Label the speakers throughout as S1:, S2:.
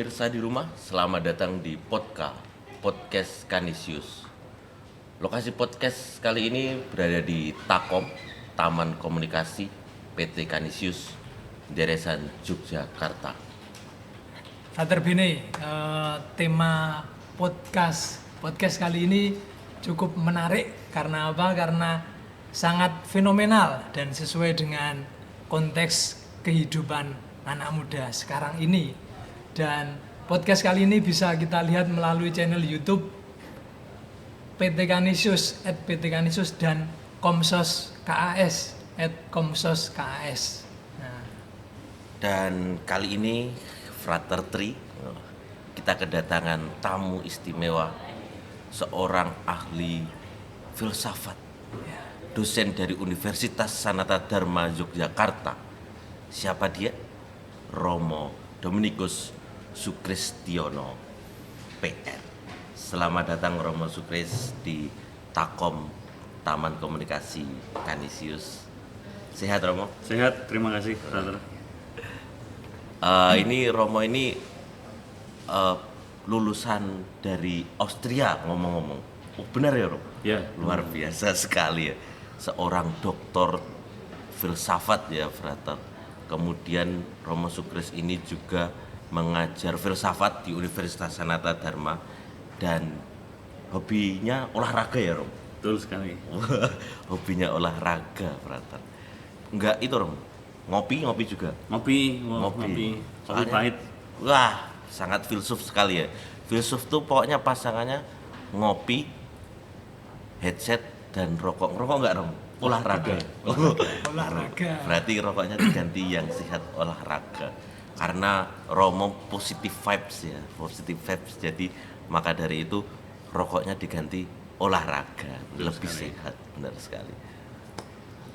S1: pemirsa di rumah, selamat datang di Podcast Kanisius. Lokasi podcast kali ini berada di Takom, Taman Komunikasi PT Kanisius, Deresan Yogyakarta.
S2: Frater Bene, tema podcast kali ini cukup menarik karena apa? Karena sangat fenomenal dan sesuai dengan konteks kehidupan anak muda sekarang ini. Dan podcast kali ini bisa kita lihat melalui channel YouTube PT Kanisius @PT Kanisius dan Komsos KAS @Komsos KAS. Nah,
S1: Dan kali ini Frater Tri, kita kedatangan tamu istimewa, seorang ahli filsafat, dosen dari Universitas Sanata Dharma Yogyakarta. Siapa dia? Romo Dominikus Sukristiono, PR. Selamat datang Romo Sukris di Takom, Taman Komunikasi Kanisius. Sehat Romo?
S3: Sehat, terima kasih, Brother.
S1: Ini Romo ini lulusan dari Austria ngomong-ngomong. Oh, benar ya Romo?
S3: Ya,
S1: Luar biasa sekali ya. Seorang doktor filsafat ya, Frater. Kemudian Romo Sukris ini juga mengajar filsafat di Universitas Sanata Dharma dan hobinya olahraga ya, Rom?
S3: betul sekali.
S1: Hobinya olahraga, Frater. Enggak itu, Rom? Ngopi juga.
S3: Ngopi
S1: Soalnya-
S3: pahit.
S1: Wah, sangat filsuf sekali ya. Filsuf tuh pokoknya pasangannya ngopi, headset dan rokok. Rokok enggak, Rom? Olahraga.
S2: olahraga.
S1: Berarti rokoknya diganti yang sehat, olahraga. Karena Romo positive vibes ya, positive vibes. Jadi maka dari itu rokoknya diganti olahraga, lebih sehat, benar sekali.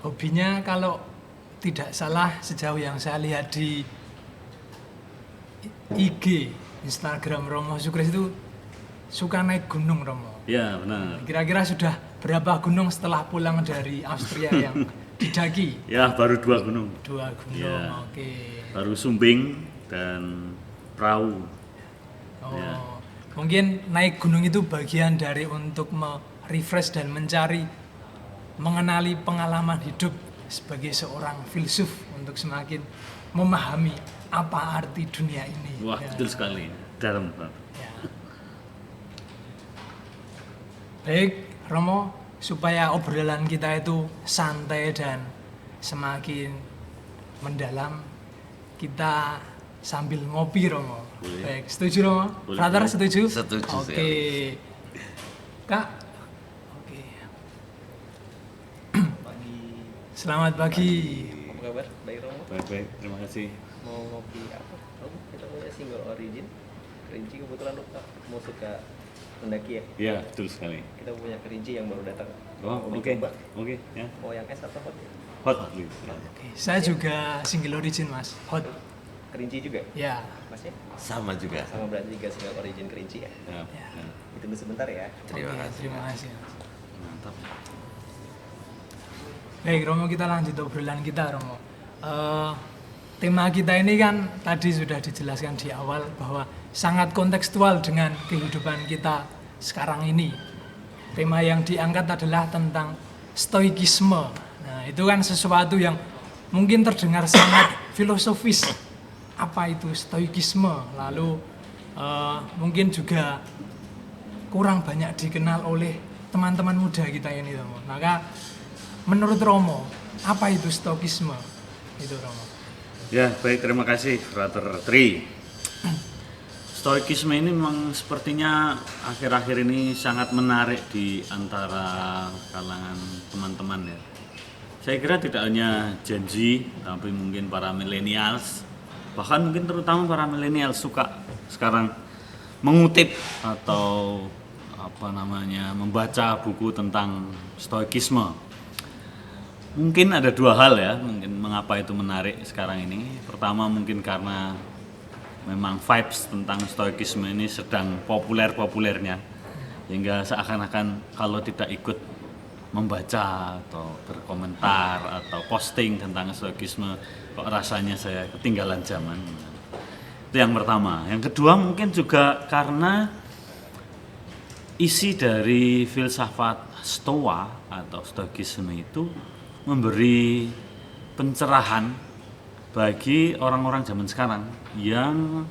S2: Hobinya kalau tidak salah sejauh yang saya lihat di IG Instagram Romo Sukris itu suka naik gunung Romo.
S3: Ya, benar.
S2: Kira-kira sudah berapa gunung setelah pulang dari Austria yang didaki?
S3: Ya, baru 2 gunung.
S2: 2 gunung,
S3: Ya.
S2: oke.
S3: Baru Sumbing dan Perahu.
S2: Oh,
S3: Ya.
S2: mungkin naik gunung itu bagian dari untuk merefresh dan mengenali pengalaman hidup sebagai seorang filsuf untuk semakin memahami apa arti dunia ini.
S3: Wah,
S2: Ya.
S3: betul sekali. Dalam, Brother.
S2: Ya. Baik, Romo, supaya obrolan kita itu santai dan semakin mendalam, kita sambil ngopi, Romo.
S3: Boleh.
S2: Baik, setuju, Romo?
S3: Boleh,
S2: Frater,
S3: boleh.
S2: setuju?
S1: Setuju,
S2: Oke. Kak, oke. Selamat pagi.
S4: Apa kabar? Baik Romo?
S3: Baik, terima kasih.
S4: Mau ngopi apa? Romo, kita punya single origin. Kerinci kebetulan mau suka mendaki ya.
S3: Ya, betul sekali.
S4: Kita punya kerinci yang baru datang.
S3: Oh,
S4: Mau
S3: oke.
S4: dicoba.
S3: Oke, ya.
S4: Mau yang es atau hot?
S3: Hot, please. Ya.
S2: Oke, saya juga single origin, Mas. Hot.
S4: Kerinci juga?
S2: Ya.
S4: Masnya?
S1: Sama juga.
S4: Sama berarti juga single origin kerinci ya.
S3: Ya,
S2: Ya.
S3: ya.
S4: Ditunggu sebentar ya.
S1: Terima
S2: Oke,
S1: kasih.
S2: Terima kasih. Mas.
S3: Mantap.
S2: Baik Romo, kita lanjut obrolan kita Romo. Tema kita ini kan tadi sudah dijelaskan di awal bahwa sangat kontekstual dengan kehidupan kita sekarang ini. Tema yang diangkat adalah tentang stoikisme. Nah, itu kan sesuatu yang mungkin terdengar sangat filosofis. Apa itu stoikisme? Lalu mungkin juga kurang banyak dikenal oleh teman-teman muda kita ini Romo. Maka menurut Romo, apa itu stoikisme? Itu Romo.
S3: Ya, baik, terima kasih, Frater Tri. Stoikisme ini memang sepertinya akhir-akhir ini sangat menarik di antara kalangan teman-teman ya. Saya kira tidak hanya Gen Z, tapi mungkin para millennials, bahkan mungkin terutama para millennials suka sekarang mengutip atau membaca buku tentang stoikisme. Mungkin ada 2 hal ya, mungkin mengapa itu menarik sekarang ini. Pertama mungkin karena memang vibes tentang stoikisme ini sedang populer-populernya. Hingga seakan-akan kalau tidak ikut membaca atau berkomentar atau posting tentang stoikisme kok rasanya saya ketinggalan zaman. Itu yang pertama. Yang kedua mungkin juga karena isi dari filsafat Stoa atau Stoikisme itu memberi pencerahan bagi orang-orang zaman sekarang yang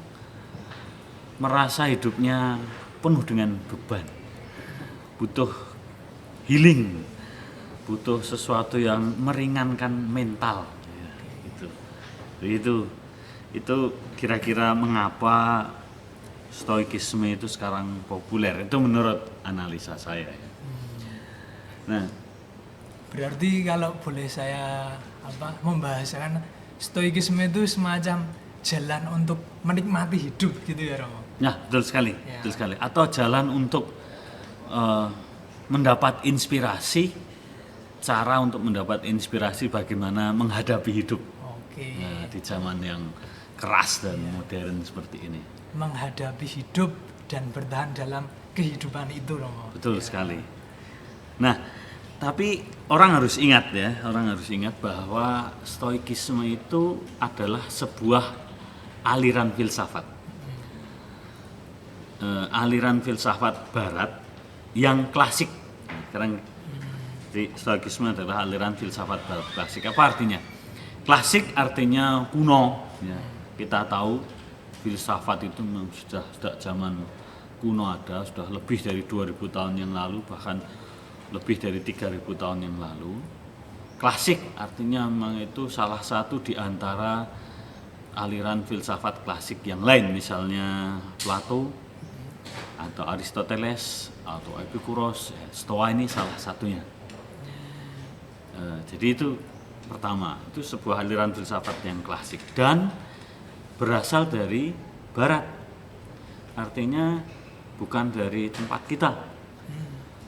S3: merasa hidupnya penuh dengan beban, butuh healing, butuh sesuatu yang meringankan mental. Ya, itu kira-kira mengapa Stoikisme itu sekarang populer. Itu menurut analisa saya. Nah,
S2: Berarti kalau boleh saya membahasakan, stoikisme itu semacam jalan untuk menikmati hidup gitu ya Romo.
S3: nah betul sekali,
S2: Ya.
S3: betul sekali. Atau jalan untuk mendapat inspirasi, cara untuk mendapat inspirasi bagaimana menghadapi hidup.
S2: Oke.
S3: Nah, di zaman yang keras dan modern seperti ini.
S2: Menghadapi hidup dan bertahan dalam kehidupan itu Romo.
S3: Betul sekali. Nah, tapi orang harus ingat bahwa Stoikisme itu adalah sebuah aliran filsafat. Aliran filsafat barat yang klasik. Sekarang Stoikisme adalah aliran filsafat barat klasik. Apa artinya? Klasik artinya kuno. Ya. Kita tahu filsafat itu memang sudah sejak zaman kuno ada, sudah lebih dari 2000 tahun yang lalu, bahkan lebih dari 3000 tahun yang lalu. Klasik artinya memang itu salah satu di antara aliran filsafat klasik yang lain, misalnya Plato atau Aristoteles atau Epikuros. Stoa ini salah satunya. Jadi itu pertama, itu sebuah aliran filsafat yang klasik dan berasal dari barat, artinya bukan dari tempat kita,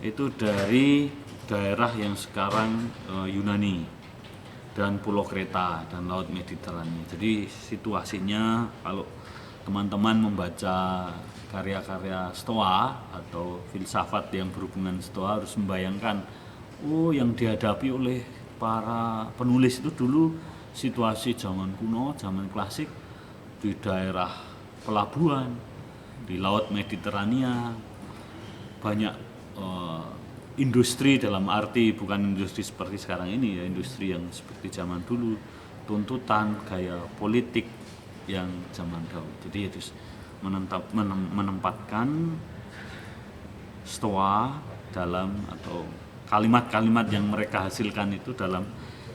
S3: itu dari daerah yang sekarang Yunani dan Pulau Kreta dan Laut Mediterania. Jadi situasinya kalau teman-teman membaca karya-karya Stoa atau filsafat yang berhubungan Stoa harus membayangkan, yang dihadapi oleh para penulis itu dulu situasi zaman kuno, zaman klasik, di daerah pelabuhan, di Laut Mediterania, banyak industri, dalam arti bukan industri seperti sekarang ini ya, industri yang seperti zaman dulu, tuntutan gaya politik yang zaman dahulu. Jadi itu menempatkan Stoa dalam, atau kalimat-kalimat yang mereka hasilkan itu dalam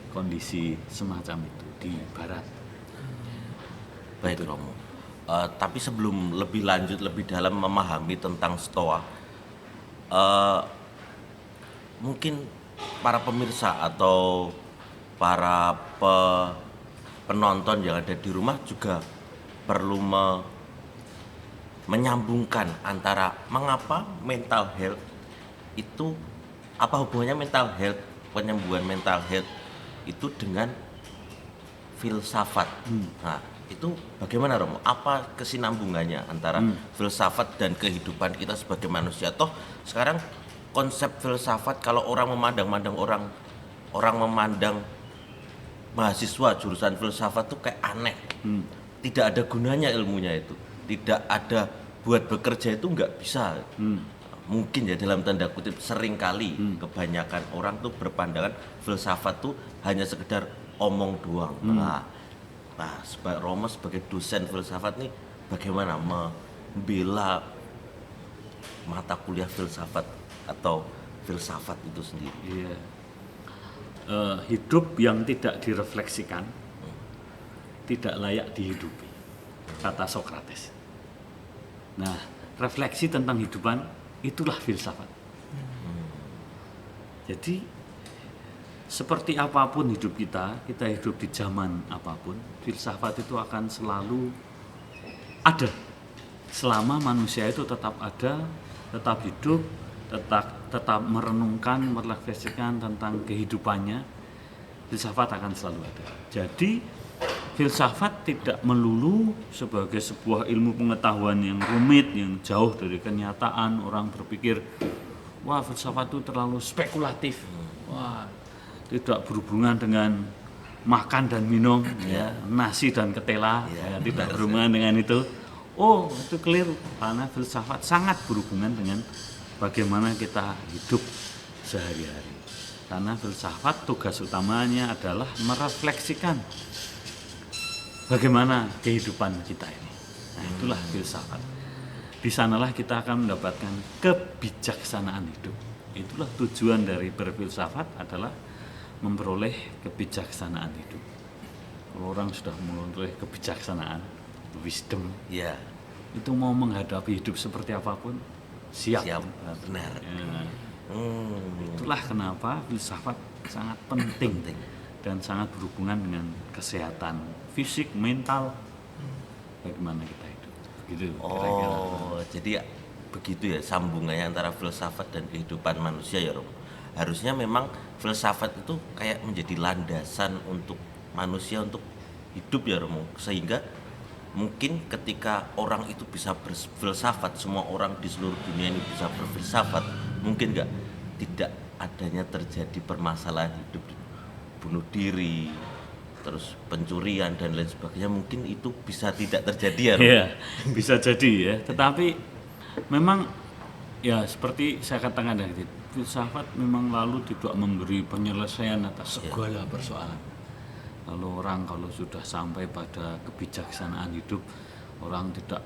S3: kondisi semacam itu di barat.
S1: Baik Romo. Tapi sebelum lebih lanjut, lebih dalam memahami tentang Stoa, mungkin para pemirsa atau para penonton yang ada di rumah juga perlu menyambungkan antara mengapa mental health itu, apa hubungannya mental health, penyembuhan mental health itu dengan filsafat. Nah, itu bagaimana Romo? Apa kesinambungannya antara filsafat dan kehidupan kita sebagai manusia? Toh sekarang konsep filsafat, kalau orang memandang orang memandang mahasiswa jurusan filsafat tuh kayak aneh. Tidak ada gunanya ilmunya itu. Tidak ada, buat bekerja itu nggak bisa. Mungkin ya dalam tanda kutip sering kali kebanyakan orang tuh berpandangan filsafat tuh hanya sekedar omong doang. Nah, Romo sebagai dosen filsafat nih bagaimana membela mata kuliah filsafat atau filsafat itu sendiri?
S3: Iya. Hidup yang tidak direfleksikan tidak layak dihidupi, kata Sokrates. Nah, refleksi tentang hidupan itulah filsafat. Jadi seperti apapun hidup kita hidup di zaman apapun, filsafat itu akan selalu ada. Selama manusia itu tetap ada, tetap hidup, tetap merenungkan, merefleksikan tentang kehidupannya, filsafat akan selalu ada. Jadi filsafat tidak melulu sebagai sebuah ilmu pengetahuan yang rumit, yang jauh dari kenyataan. Orang berpikir, wah filsafat itu terlalu spekulatif, wah tidak berhubungan dengan makan dan minum, ya, nasi dan ketela, ya, tidak berhubungan dengan itu. Oh, itu keliru, karena filsafat sangat berhubungan dengan bagaimana kita hidup sehari-hari. Karena filsafat tugas utamanya adalah merefleksikan bagaimana kehidupan kita ini. Nah, itulah filsafat. Di sanalah kita akan mendapatkan kebijaksanaan hidup. Itulah tujuan dari berfilsafat adalah memperoleh kebijaksanaan hidup. Kalau orang sudah memperoleh kebijaksanaan, wisdom,
S1: Ya,
S3: itu mau menghadapi hidup seperti apapun, siap.
S1: siap, benar.
S3: Ya,
S1: Hmm,
S3: itulah kenapa filsafat sangat penting dan sangat berhubungan dengan kesehatan fisik, mental, bagaimana kita hidup. Begitu kira-kira.
S1: Oh, jadi begitu ya sambungannya antara filsafat dan kehidupan manusia ya, Romo. Harusnya memang filsafat itu kayak menjadi landasan untuk manusia untuk hidup ya, Romo. Sehingga mungkin ketika orang itu bisa berfilsafat, semua orang di seluruh dunia ini bisa berfilsafat, mungkin tidak adanya terjadi permasalahan hidup, bunuh diri, terus pencurian dan lain sebagainya, mungkin itu bisa tidak terjadi ya, Romo.
S3: Iya, bisa jadi ya. Tetapi memang ya seperti saya katakan tadi, filsafat memang lalu tidak memberi penyelesaian atas segala persoalan. Lalu orang kalau sudah sampai pada kebijaksanaan hidup, orang tidak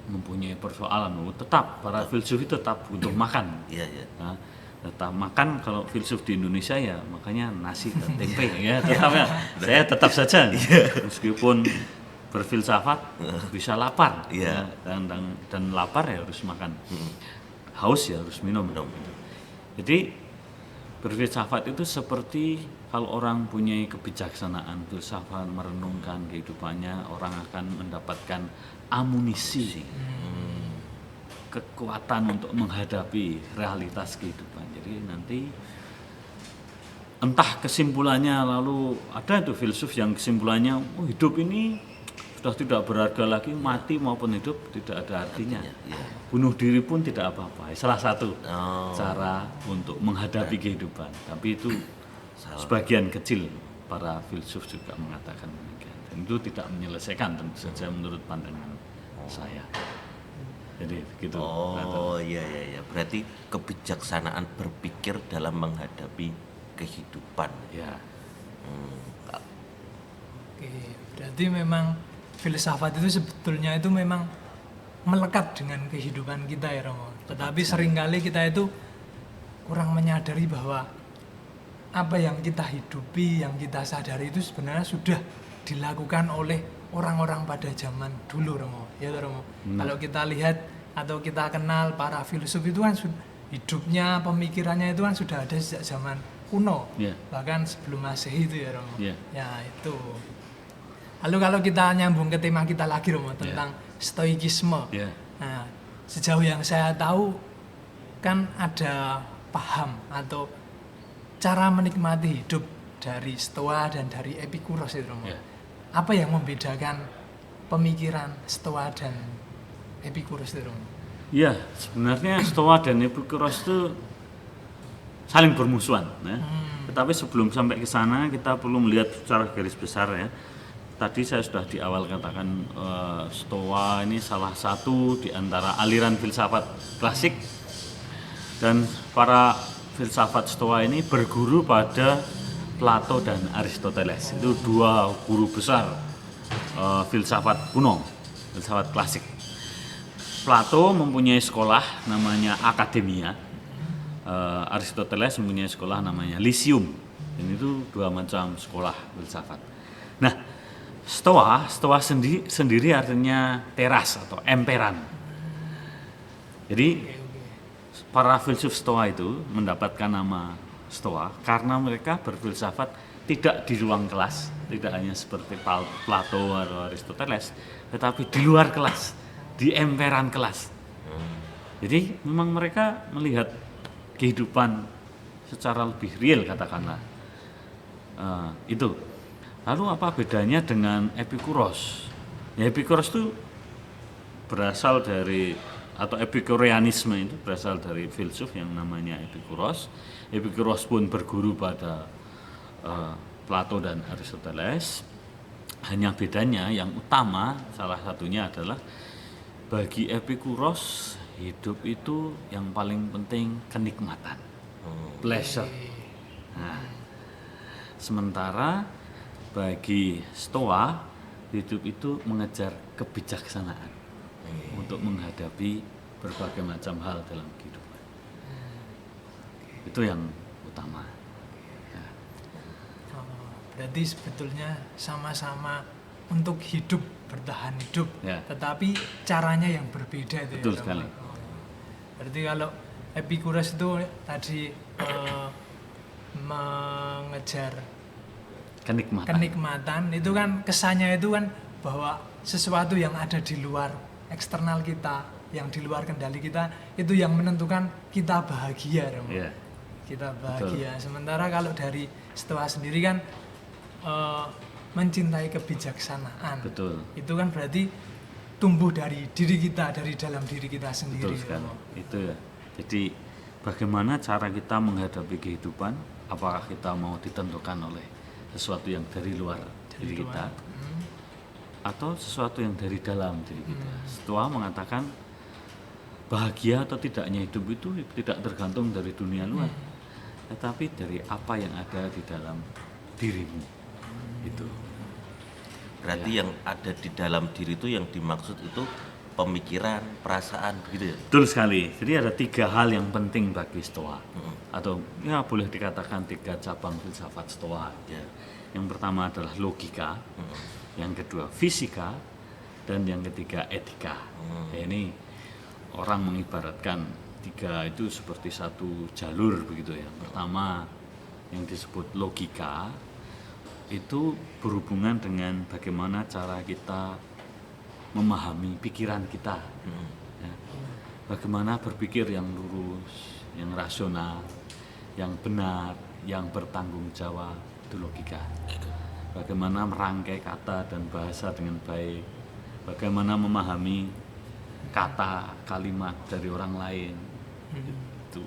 S3: mempunyai persoalan. Tetap para filsuf itu tetap butuh makan.
S1: Iya, iya.
S3: Nah, tetap makan. Kalau filsuf di Indonesia ya makanya nasi dan tempe ya tetap ya. Saya tetap saja meskipun berfilsafat bisa lapar.
S1: Iya.
S3: Ya, dan lapar ya harus makan. Haus ya harus minum. Jadi berfilsafat itu seperti kalau orang punya kebijaksanaan, filsafat merenungkan kehidupannya, orang akan mendapatkan amunisi, kekuatan untuk menghadapi realitas kehidupan. Jadi nanti entah kesimpulannya, lalu ada itu filsuf yang kesimpulannya hidup ini sudah tidak berharga lagi, mati maupun hidup tidak ada artinya. Bunuh diri pun tidak apa-apa. Salah satu cara untuk menghadapi kehidupan. Tapi itu sebagian kecil para filsuf juga mengatakan demikian. Dan itu tidak menyelesaikan tentu saja menurut pandangan saya. Jadi begitu.
S1: Oh, iya, iya, iya. Berarti kebijaksanaan berpikir dalam menghadapi kehidupan.
S3: Ya.
S2: Oke, berarti memang filsafat itu sebetulnya itu memang melekat dengan kehidupan kita ya Romo. Tetapi seringkali kita itu kurang menyadari bahwa apa yang kita hidupi, yang kita sadari itu sebenarnya sudah dilakukan oleh orang-orang pada zaman dulu Romo. Ya Romo. Kalau kita lihat atau kita kenal para filsuf itu kan hidupnya, pemikirannya itu kan sudah ada sejak zaman kuno.
S3: Yeah.
S2: Bahkan sebelum Masehi itu ya Romo.
S3: Yeah.
S2: Ya itu. Lalu kalau kita nyambung ke tema kita lagi Romo tentang stoikisme.
S3: Yeah.
S2: Nah, sejauh yang saya tahu kan ada paham atau cara menikmati hidup dari Stoa dan dari Epikuros itu Romo.
S3: Yeah.
S2: Apa yang membedakan pemikiran Stoa dan Epikuros itu Romo?
S3: Ya, sebenarnya Stoa dan Epikuros itu saling bermusuhan. Ya. Tetapi sebelum sampai ke sana kita perlu melihat secara garis besar ya. Tadi saya sudah di awal katakan Stoa ini salah satu di antara aliran filsafat klasik, dan para filsafat Stoa ini berguru pada Plato dan Aristoteles. Itu dua guru besar filsafat kuno, filsafat klasik. Plato mempunyai sekolah namanya Akademia, Aristoteles mempunyai sekolah namanya Lyceum. Dan itu dua macam sekolah filsafat. Nah, Stoa sendiri artinya teras atau emperan. Jadi para filsuf Stoa itu mendapatkan nama Stoa karena mereka berfilsafat tidak di ruang kelas, tidak hanya seperti Plato atau Aristoteles, tetapi di luar kelas, di emperan kelas. Jadi memang mereka melihat kehidupan secara lebih real katakanlah. Itu. Lalu apa bedanya dengan Epikuros? Ya, Epikuros itu berasal dari, atau Epikureanisme itu berasal dari filsuf yang namanya Epikuros. Epikuros pun berguru pada Plato dan Aristoteles. Hanya bedanya yang utama salah satunya adalah bagi Epikuros hidup itu yang paling penting kenikmatan, pleasure. Nah, sementara bagi Stoa hidup itu mengejar kebijaksanaan untuk menghadapi berbagai macam hal dalam kehidupan. Itu yang utama.
S2: Berarti sebetulnya sama-sama untuk hidup, bertahan hidup,
S3: Ya.
S2: tetapi caranya yang berbeda itu.
S3: Betul
S2: ya,
S3: sekali.
S2: Romo. Berarti kalau Epikuros itu tadi mengejar kenikmatan itu kan kesannya itu kan bahwa sesuatu yang ada di luar eksternal kita, yang di luar kendali kita, itu yang menentukan kita bahagia, Romo.
S3: Ya.
S2: Kita bahagia. Sementara kalau dari Stoa sendiri kan mencintai kebijaksanaan.
S3: Betul.
S2: Itu kan berarti tumbuh dari diri kita, dari dalam diri kita sendiri.
S3: Betul sekali.
S2: Romo.
S3: Itu ya. Jadi bagaimana cara kita menghadapi kehidupan? Apakah kita mau ditentukan oleh sesuatu yang dari luar diri kita atau sesuatu yang dari dalam diri kita? Stoa mengatakan bahagia atau tidaknya hidup itu tidak tergantung dari dunia luar, tetapi dari apa yang ada di dalam dirimu. Itu.
S1: Berarti yang ada di dalam diri itu yang dimaksud itu pemikiran, perasaan, begitu ya?
S3: Betul sekali. Jadi ada 3 hal yang penting bagi Stoa, atau ya boleh dikatakan 3 cabang filsafat Stoa.
S1: Ya.
S3: Yang pertama adalah logika, yang kedua fisika, dan yang ketiga etika. Ya, ini orang mengibaratkan 3 itu seperti satu jalur begitu ya. Pertama yang disebut logika itu berhubungan dengan bagaimana cara kita memahami pikiran kita, ya. Bagaimana berpikir yang lurus, yang rasional, yang benar, yang bertanggung jawab, itu logika. Bagaimana merangkai kata dan bahasa dengan baik, bagaimana memahami kata, kalimat dari orang lain, itu.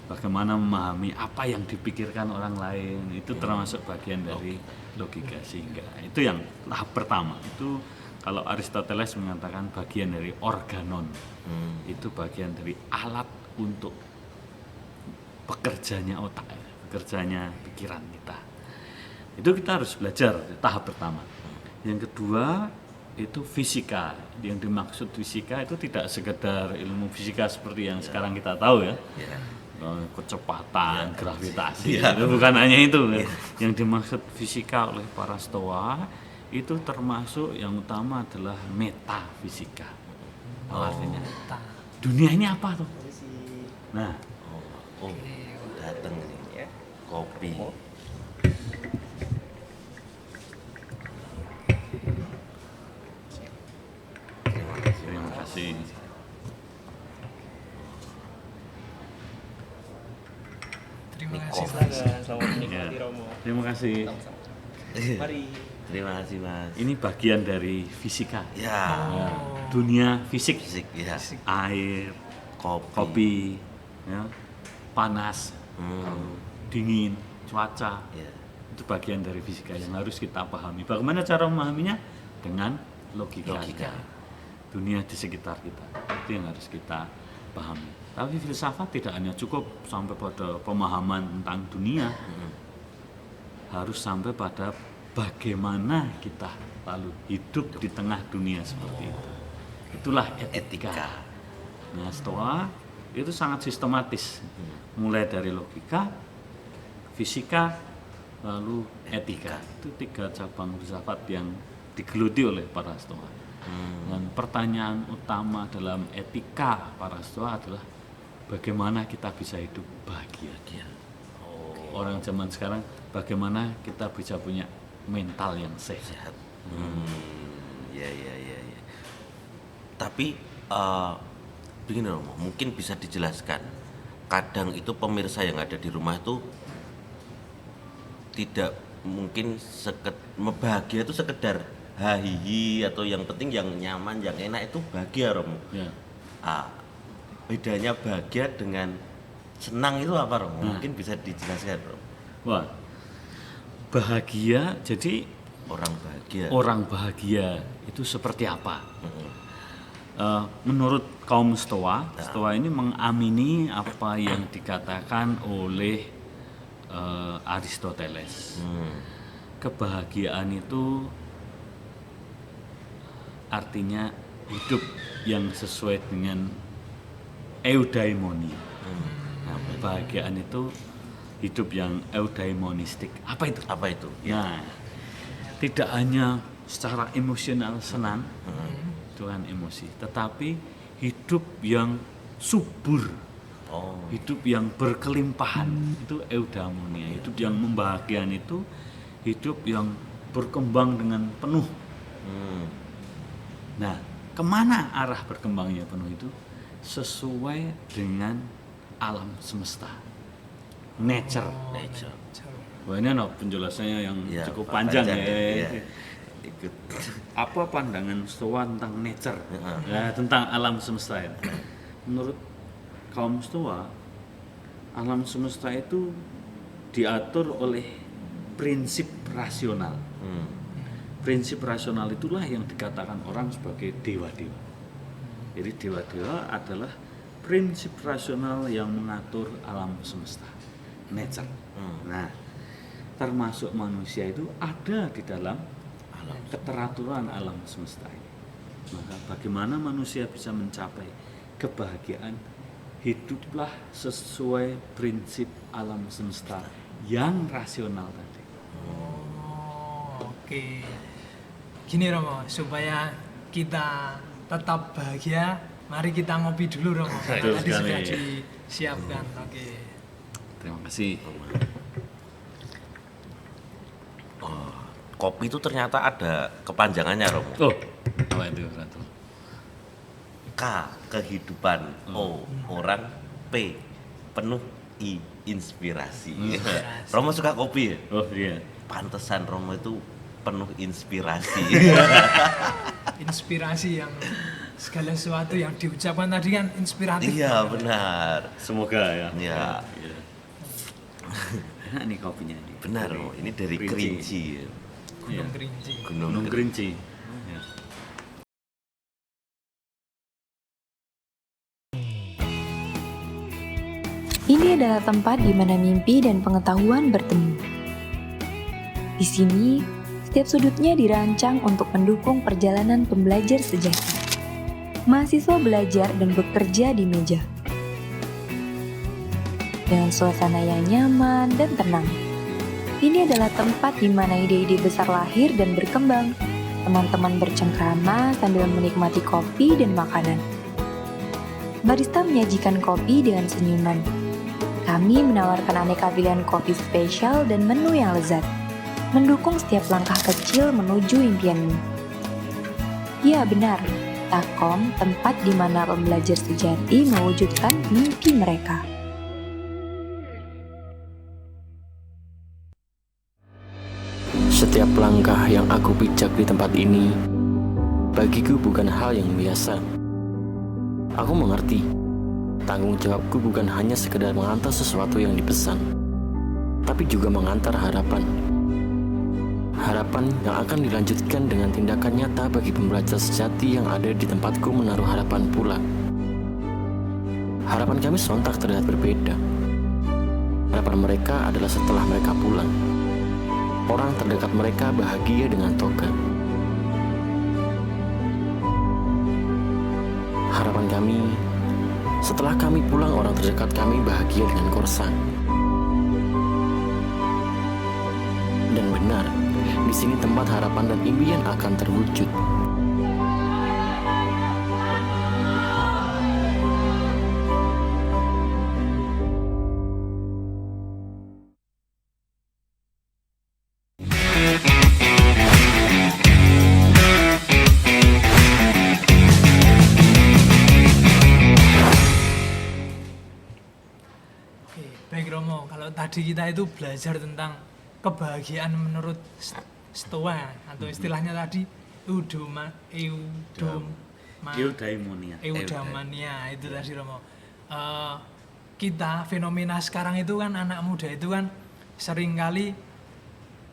S3: Bagaimana memahami apa yang dipikirkan orang lain, itu termasuk bagian dari logika. Sehingga itu yang tahap pertama. Itu kalau Aristoteles mengatakan bagian dari organon, itu bagian dari alat untuk bekerjanya otak, bekerjanya pikiran kita. Itu kita harus belajar tahap pertama. Yang kedua itu fisika. Yang dimaksud fisika itu tidak sekedar ilmu fisika seperti yang sekarang kita tahu ya. Kecepatan, gravitasi, itu bukan hanya itu. Yang dimaksud fisika oleh para Stoa itu termasuk yang utama adalah metafisika. Artinya dunia ini apa tuh? Nah,
S1: Oh, datang ini
S4: Ya.
S1: kopi.
S3: terima kasih.
S2: Terima
S1: Ini
S2: kasih.
S1: kopi.
S2: Mas.
S4: Selamat menikmati
S3: Ya.
S4: Romo.
S3: Terima kasih.
S4: Sama-sama. Mari.
S1: Terima kasih Mas.
S3: Ini bagian dari fisika.
S1: Ya,
S3: Ya, dunia fisik,
S1: fisik ya,
S3: air,
S1: kopi.
S3: kopi, ya, panas, dingin, cuaca,
S1: Ya.
S3: itu bagian dari fisika yang harus kita pahami. Bagaimana cara memahaminya? Dengan logika.
S1: Logika.
S3: Dunia di sekitar kita, itu yang harus kita pahami. Tapi filsafat tidak hanya cukup sampai pada pemahaman tentang dunia, harus sampai pada bagaimana kita lalu hidup di tengah dunia seperti itu. Itulah etika. Nah, Stoa itu sangat sistematis, mulai dari logika, fisika, lalu etika. Itu 3 cabang filsafat yang digeluti oleh para Stoa. Dan pertanyaan utama dalam etika para Stoa adalah bagaimana kita bisa hidup bahagia. Orang zaman sekarang bagaimana kita bisa punya mental yang sehat.
S1: Ya. Tapi begini Romo, mungkin bisa dijelaskan. Kadang itu pemirsa yang ada di rumah itu tidak mungkin bahagia itu sekedar hahihi atau yang penting yang nyaman, yang enak itu bahagia Romo.
S3: Ya.
S1: Bedanya bahagia dengan senang itu apa Romo? Mungkin bisa dijelaskan Romo.
S3: Wah, bahagia, jadi
S1: orang bahagia.
S3: orang bahagia itu seperti apa? Menurut kaum Stoa, Stoa ini mengamini apa yang dikatakan oleh Aristoteles. Kebahagiaan itu artinya hidup yang sesuai dengan eudaimonia. Nah, kebahagiaan itu hidup yang eudaimonistik. Apa itu?
S1: Apa itu?
S3: Nah, tidak hanya secara emosional senang, itu kan emosi, tetapi hidup yang subur, hidup yang berkelimpahan, itu eudaimonia. Hidup yang membahagiakan itu hidup yang berkembang dengan penuh. Nah, kemana arah berkembangnya penuh itu? Sesuai dengan alam semesta, nature. Wah, ini penjelasannya yang
S1: Ya,
S3: cukup panjang ya.
S1: ya. Ikut.
S3: Apa pandangan Stoa tentang nature, ya, tentang alam semesta ya? Menurut kaum Stoa, alam semesta itu diatur oleh prinsip rasional. Prinsip rasional itulah yang dikatakan orang sebagai dewa-dewa. Jadi dewa-dewa adalah prinsip rasional yang mengatur alam semesta, nature. Nah, termasuk manusia itu ada di dalam keteraturan alam semesta ini. Maka bagaimana manusia bisa mencapai kebahagiaan? Hiduplah sesuai prinsip alam semesta yang rasional tadi.
S2: Oke. Gini Romo, supaya kita tetap bahagia, mari kita ngopi dulu Romo.
S3: Betul
S2: Tadi
S3: sekali.
S2: sudah disiapkan. Oke.
S3: Terima kasih.
S1: Kopi itu ternyata ada kepanjangannya, Romo.
S3: Oh, apa itu Ratu?
S1: K, kehidupan. O, orang. P, penuh. I, inspirasi. Romo suka kopi ya?
S3: Oh iya.
S1: Pantesan Romo itu penuh inspirasi.
S2: Inspirasi yang segala sesuatu yang diucapkan tadi kan inspiratif.
S1: Iya, benar.
S3: Semoga ya.
S1: Ya,
S3: Iya. Enak nih kopinya nih.
S1: benar Romo. Ini dari Kerinci. Ya.
S2: Gunung Kerinci.
S3: Gunung Kerinci. Ya.
S5: Ini adalah tempat di mana mimpi dan pengetahuan bertemu. Di sini, setiap sudutnya dirancang untuk mendukung perjalanan pembelajar sejati. Mahasiswa belajar dan bekerja di meja. Dengan suasana yang nyaman dan tenang. Ini adalah tempat di mana ide-ide besar lahir dan berkembang. Teman-teman bercengkrama sambil menikmati kopi dan makanan. Barista menyajikan kopi dengan senyuman. Kami menawarkan aneka pilihan kopi spesial dan menu yang lezat, mendukung setiap langkah kecil menuju impianmu. Ya benar, Takom, tempat di mana pembelajar sejati mewujudkan mimpi mereka.
S6: Setiap langkah yang aku pijak di tempat ini, bagiku bukan hal yang biasa. Aku mengerti, tanggung jawabku bukan hanya sekedar mengantar sesuatu yang dipesan, tapi juga mengantar harapan. Harapan yang akan dilanjutkan dengan tindakan nyata bagi pembelajar sejati yang ada di tempatku menaruh harapan pula. Harapan kami sontak terlihat berbeda. Harapan mereka adalah setelah mereka pulang. Orang terdekat mereka bahagia dengan toga. Harapan kami, setelah kami pulang orang terdekat kami bahagia dengan korsan. Dan benar, di sini tempat harapan dan impian akan terwujud.
S2: Oke, baik Romo, kalau tadi kita itu belajar tentang kebahagiaan menurut Stoa atau istilahnya tadi
S3: Eudaimonia.
S2: eudaimonia itu tadi Romo. Kita fenomena sekarang itu kan anak muda itu kan seringkali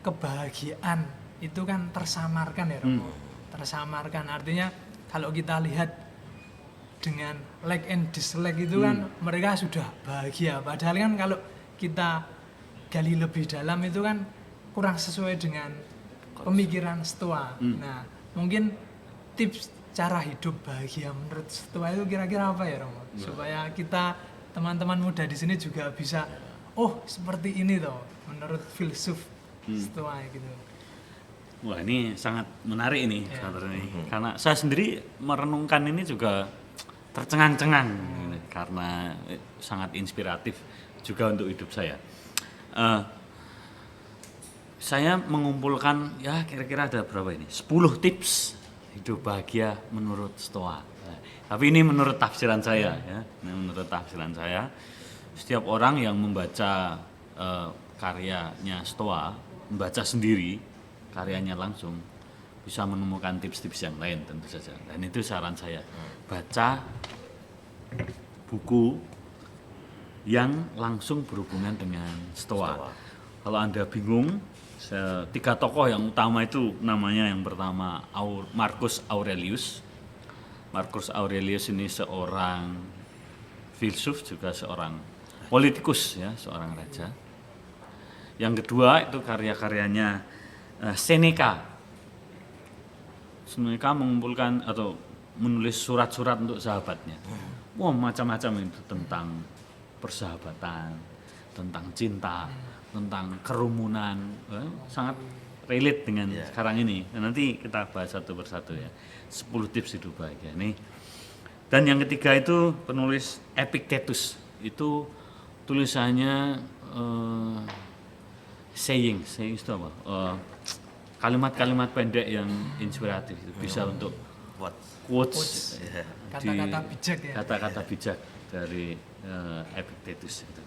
S2: kebahagiaan itu kan tersamarkan ya Romo. Tersamarkan artinya kalau kita lihat dengan like and dislike itu kan mereka sudah bahagia. Padahal kan kalau kita gali lebih dalam itu kan kurang sesuai dengan pemikiran Stoa. Nah, mungkin tips cara hidup bahagia menurut Stoa itu kira-kira apa ya Romo? Supaya kita teman-teman muda di sini juga bisa seperti ini toh menurut filsuf Stoa gitu.
S3: Wah, ini sangat menarik ini, karena saya sendiri merenungkan ini juga tercengang-cengang karena sangat inspiratif juga untuk hidup saya. Saya mengumpulkan ya kira-kira ada berapa ini? 10 tips hidup bahagia menurut Stoa. Tapi ini menurut tafsiran saya ya. Ini menurut tafsiran saya. Setiap orang yang membaca karyanya Stoa, membaca sendiri karyanya langsung bisa menemukan tips-tips yang lain tentu saja. Dan itu saran saya. Baca buku yang langsung berhubungan dengan Stoa. Kalau Anda bingung, 3 tokoh yang utama itu namanya yang pertama Marcus Aurelius. Marcus Aurelius ini seorang filsuf juga seorang politikus ya, seorang raja. Yang kedua itu karya-karyanya Seneca. Seneca mengumpulkan atau menulis surat-surat untuk sahabatnya. Wah, macam-macam itu tentang persahabatan, tentang cinta, tentang kerumunan, sangat relate dengan sekarang ini. Dan nanti kita bahas satu persatu ya. 10 tips hidup bahagia nih. Dan yang ketiga itu penulis Epictetus. Itu tulisannya saying itu apa? Kalimat-kalimat pendek yang inspiratif itu bisa untuk quotes
S2: Kata-kata bijak ya.
S3: Kata-kata bijak dari Epictetus itu.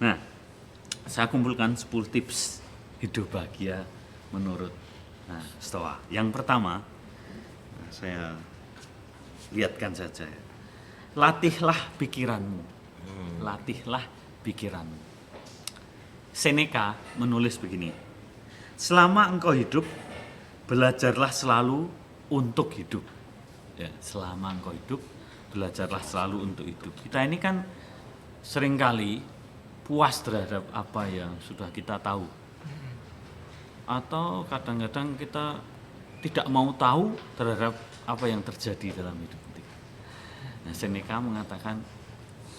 S3: Nah, saya kumpulkan 10 tips hidup bahagia menurut Stoa. Yang pertama, saya lihatkan saja. Latihlah pikiranmu. Latihlah pikiranmu. Seneca menulis begini. Selama engkau hidup, belajarlah selalu untuk hidup. Ya, selama engkau hidup, belajarlah selalu untuk hidup. Kita ini kan seringkali puas terhadap apa yang sudah kita tahu. Atau kadang-kadang kita tidak mau tahu terhadap apa yang terjadi dalam hidup kita. Nah, Seneca mengatakan,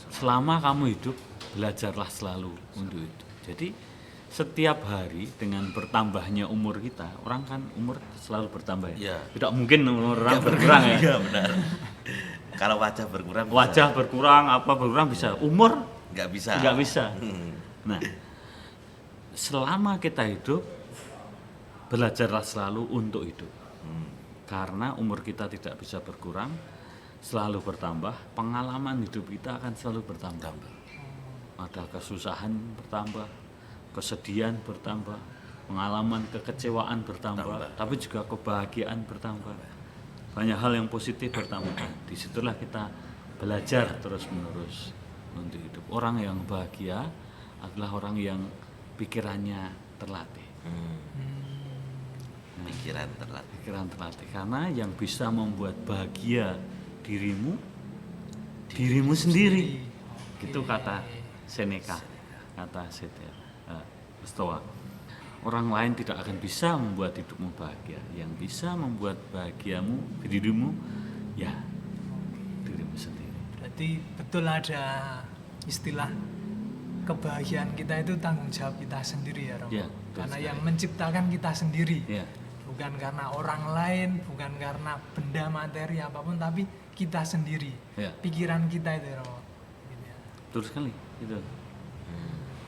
S3: selama kamu hidup, belajarlah selalu untuk hidup. Jadi, setiap hari dengan bertambahnya umur kita, orang kan umur selalu bertambah ya. Tidak mungkin umur orang berkurang ya.
S1: Iya benar. Kalau wajah berkurang,
S3: Wajah berkurang, apa berkurang bisa. Umur
S1: nggak bisa.
S3: nggak bisa. Nah, selama kita hidup, belajarlah selalu untuk hidup. Karena umur kita tidak bisa berkurang, selalu bertambah, pengalaman hidup kita akan selalu bertambah. Ada kesusahan bertambah, kesedihan bertambah, pengalaman kekecewaan bertambah, tapi juga kebahagiaan bertambah. Banyak hal yang positif bertambah. Disitulah kita belajar terus-menerus untuk hidup. Orang yang bahagia adalah orang yang pikirannya terlatih.
S1: Pikiran terlatih.
S3: Pikiran terlatih. Karena yang bisa membuat bahagia dirimu sendiri. Gitu kata Seneca, kata Stoa. Orang lain tidak akan bisa membuat hidupmu bahagia. Yang bisa membuat bahagiamu dirimu, ya dirimu sendiri.
S2: Berarti betul ada istilah kebahagiaan kita itu tanggung jawab kita sendiri ya Romo.
S3: Ya,
S2: karena
S3: sekali.
S2: yang menciptakan kita sendiri.
S3: Ya.
S2: Bukan karena orang lain, bukan karena benda materi apapun, tapi kita sendiri.
S3: Ya.
S2: Pikiran kita itu ya Romo. Gitu ya.
S3: Betul sekali itu.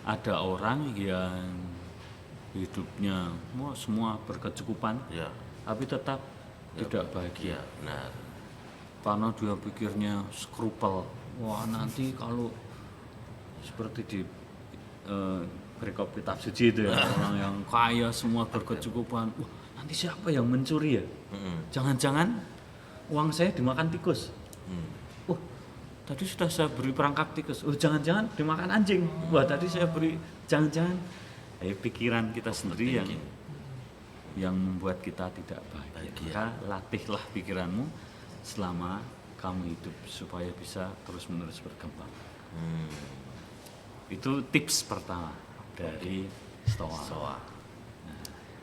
S3: Ada orang yang hidupnya semua berkecukupan,
S1: Ya.
S3: tapi tetap tidak bahagia.
S1: Benar.
S3: Karena dia pikirnya skrupel. Wah, nanti kalau seperti di perikop kitab suci itu ya, orang yang kaya semua berkecukupan. Wah, nanti siapa yang mencuri ya? Jangan-jangan uang saya dimakan tikus. Tadi sudah saya beri perangkap tikus. Oh, jangan-jangan dimakan anjing. Wah, tadi saya beri, jangan-jangan pikiran kita sendiri yang membuat kita tidak bahagia. Maka latihlah pikiranmu selama kamu hidup supaya bisa terus-menerus berkembang. Itu tips pertama dari Stoa.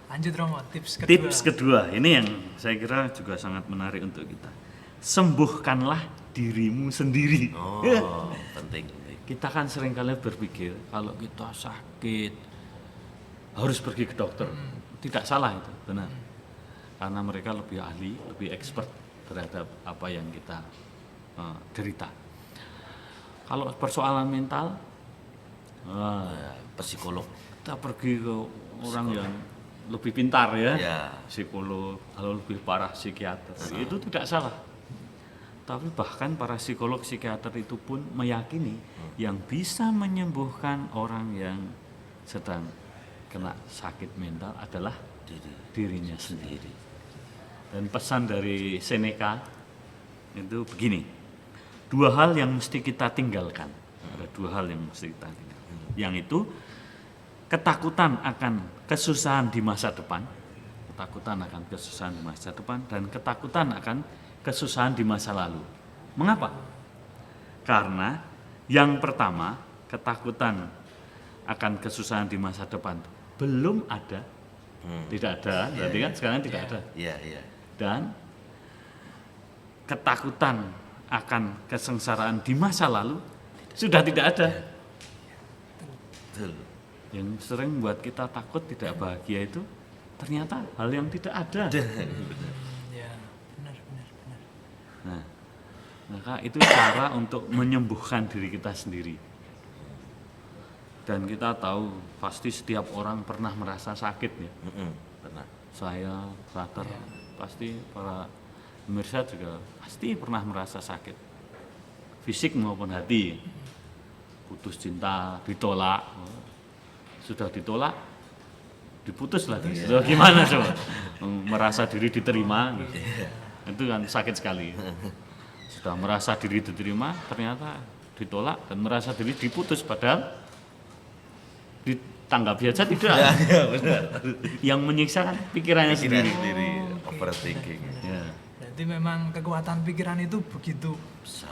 S2: Lanjut Romo, tips kedua.
S3: Tips kedua, ini yang saya kira juga sangat menarik untuk kita. Sembuhkanlah dirimu sendiri.
S1: Penting.
S3: Kita kan seringkali berpikir kalau kita sakit harus pergi ke dokter. Tidak salah itu, benar. Karena mereka lebih ahli, lebih expert terhadap apa yang kita derita. Kalau persoalan mental,
S1: Psikolog.
S3: kita pergi ke orang yang lebih pintar ya, psikolog, kalau lebih parah psikiater. Itu tidak salah. Tapi bahkan para psikolog psikiater itu pun meyakini yang bisa menyembuhkan orang yang sedang kena sakit mental adalah dirinya sendiri. Dan pesan dari Seneca itu begini, 2 hal yang mesti kita tinggalkan. Ada 2 hal yang mesti kita tinggalkan. Yang itu ketakutan akan kesusahan di masa depan, dan ketakutan akan kesusahan di masa lalu. Mengapa? Karena yang pertama, ketakutan akan kesusahan di masa depan belum ada, tidak ada, berarti kan sekarang tidak ada. Dan ketakutan akan kesengsaraan di masa lalu sudah tidak ada.
S1: Betul.
S3: Yang sering buat kita takut tidak bahagia itu ternyata hal yang tidak ada.
S2: Ya, benar.
S3: Nah, maka itu cara untuk menyembuhkan diri kita sendiri. Dan kita tahu pasti setiap orang pernah merasa sakit ya.
S1: Pernah.
S3: Saya, brother, pasti para pemirsa juga pasti pernah merasa sakit. Fisik maupun hati. Putus cinta, ditolak. Sudah ditolak, diputus lagi. Sudah gimana coba? Merasa diri diterima. Gitu. Itu kan sakit sekali. Sudah merasa diri diterima, ternyata ditolak dan merasa diri diputus padahal ditanggapi aja tidak.
S1: Benar.
S3: Yang menyiksa kan pikirannya sendiri.
S1: Overthinking.
S3: Ya.
S2: Berarti memang kekuatan pikiran itu begitu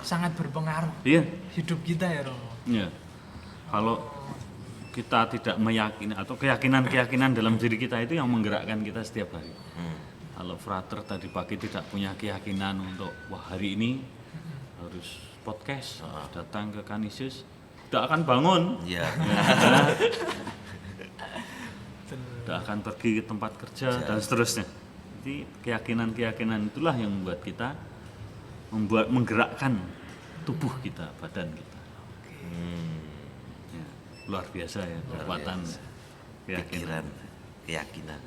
S2: sangat berpengaruh
S3: Iya.
S2: hidup kita ya Romo.
S3: Ya. Kalau kita tidak meyakini atau keyakinan-keyakinan dalam diri kita itu yang menggerakkan kita setiap hari. Kalau frater tadi pagi tidak punya keyakinan untuk hari ini harus podcast, datang ke Kanisius, tidak akan bangun.
S1: Iya.
S3: Tidak akan pergi ke tempat kerja dan seterusnya. Jadi keyakinan-keyakinan itulah yang membuat kita menggerakkan tubuh kita, badan kita. Ya, luar biasa ya kekuatan
S1: Pikiran, keyakinan.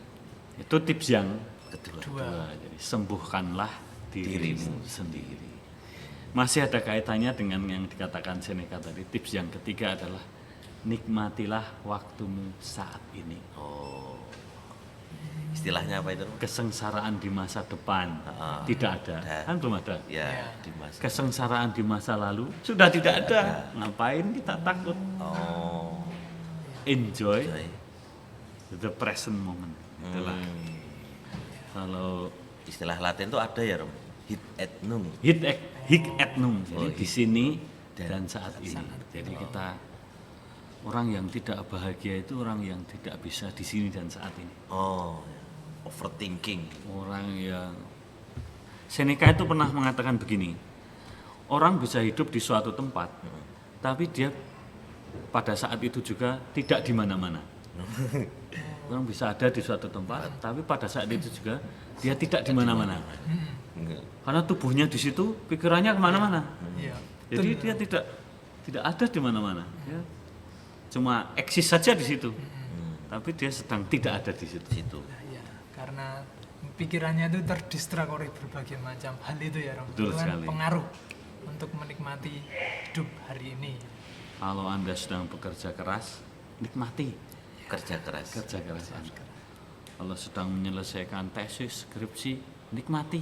S3: Itu tips yang
S2: Kedua.
S3: Jadi sembuhkanlah dirimu sendiri. Masih ada kaitannya dengan yang dikatakan Seneca tadi. Tips yang ketiga adalah nikmatilah waktumu saat ini.
S1: Istilahnya apa itu?
S3: Kesengsaraan di masa depan tidak ada, kan belum ada.
S1: Ya, di masa.
S3: Kesengsaraan di masa lalu sudah tidak ada. Ngapain kita takut? Enjoy the present moment. Itulah. Kalau
S1: Istilah Latin itu ada ya, Rom? Hic et nunc.
S3: hic et nunc. Jadi di sini dan saat ini. Jadi kita orang yang tidak bahagia itu orang yang tidak bisa di sini dan saat ini.
S1: Overthinking.
S3: Orang yang Seneca itu pernah mengatakan begini. Orang bisa hidup di suatu tempat, tapi dia pada saat itu juga tidak di mana-mana. Orang bisa ada di suatu tempat, tapi pada saat itu juga dia tidak di mana-mana. Karena tubuhnya di situ, pikirannya kemana-mana.
S2: Iya.
S3: Jadi dia tidak ada di mana-mana. Ya. Cuma eksis saja di situ, tapi dia sedang tidak ada di situ.
S2: Ya, karena pikirannya itu terdistrak oleh berbagai macam hal itu ya Romo.
S3: Betul
S2: Itu kan
S3: sekali.
S2: pengaruh untuk menikmati hidup hari ini.
S3: Kalau Anda sedang bekerja keras, nikmati
S1: Kerja keras.
S3: Anda. Kalau sedang menyelesaikan tesis, skripsi, nikmati.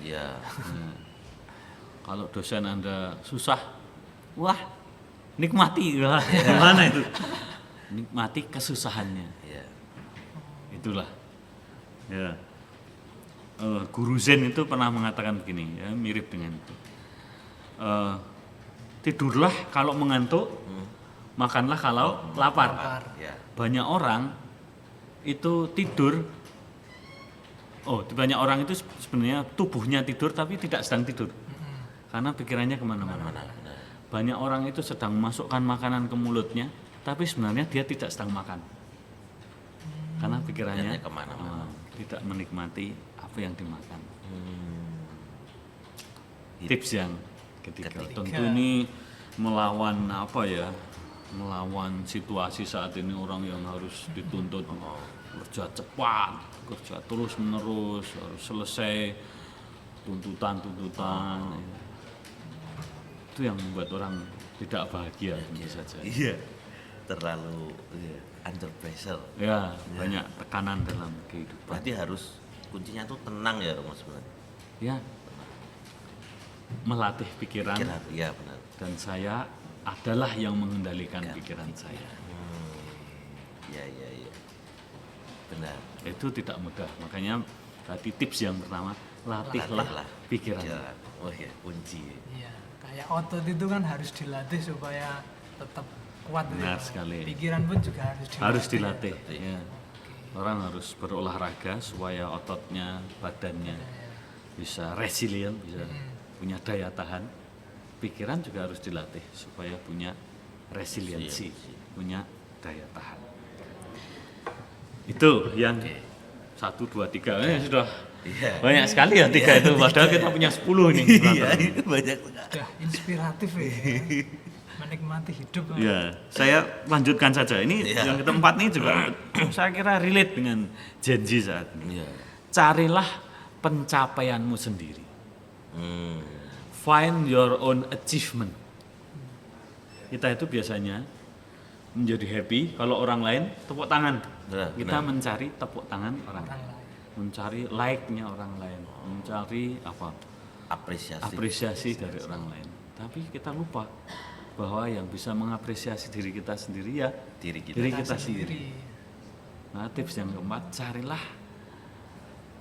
S1: Ya.
S3: Nah, kalau dosen Anda susah, wah, nikmati. Wah, gimana itu? nikmati kesusahannya.
S1: Iya.
S3: Itulah. Ya. Guru Zen itu pernah mengatakan begini, ya, mirip dengan itu. Tidurlah kalau mengantuk, makanlah kalau lapar.
S1: Ya.
S3: Banyak orang itu tidur. Banyak orang itu sebenarnya tubuhnya tidur tapi tidak sedang tidur, karena pikirannya kemana-mana. Banyak orang itu sedang memasukkan makanan ke mulutnya, tapi sebenarnya dia tidak sedang makan, karena pikirannya
S1: kemana-mana.
S3: tidak menikmati apa yang dimakan. Tips yang ketiga, tentu ini melawan melawan situasi saat ini, orang yang harus dituntut kerja cepat, kerja terus menerus, harus selesai tuntutan. Itu yang membuat orang tidak bahagia tentu saja.
S1: Iya. Terlalu under pressure.
S3: Ya, banyak tekanan dalam kehidupan.
S1: Berarti harus kuncinya tuh tenang ya Romo sebenarnya.
S3: Ya, melatih pikiran,
S1: Iya benar.
S3: dan saya adalah yang mengendalikan pikiran saya.
S1: Iya. Benar.
S3: Itu tidak mudah, makanya tadi tips yang pertama, latihlah pikiran.
S1: Oh ya, kunci.
S2: Iya, kayak otot itu kan harus dilatih supaya tetap kuat.
S3: Benar
S2: ya.
S3: sekali.
S2: Pikiran pun juga harus dilatih.
S3: Harus dilatih. Ya. Orang harus berolahraga supaya ototnya, badannya bisa resilient, bisa punya daya tahan. Pikiran juga harus dilatih supaya punya resiliensi, punya daya tahan. Itu yang 1, 2, 3 ini sudah banyak sekali ya 3 itu, padahal kita punya 10 nih.
S1: Iya, itu banyak sekali.
S2: Udah inspiratif ya. Menikmati hidup.
S3: Ya, saya lanjutkan saja. Ini yang keempat nih juga saya kira relate dengan Gen Z saat ini.
S1: Iya.
S3: Carilah pencapaianmu sendiri. Find your own achievement. Kita itu biasanya menjadi happy kalau orang lain tepuk tangan. Kita mencari tepuk tangan orang lain, mencari like-nya orang lain, mencari apresiasi dari orang lain. Tapi kita lupa bahwa yang bisa mengapresiasi diri kita sendiri ya diri kita sendiri. Nah, tips yang keempat,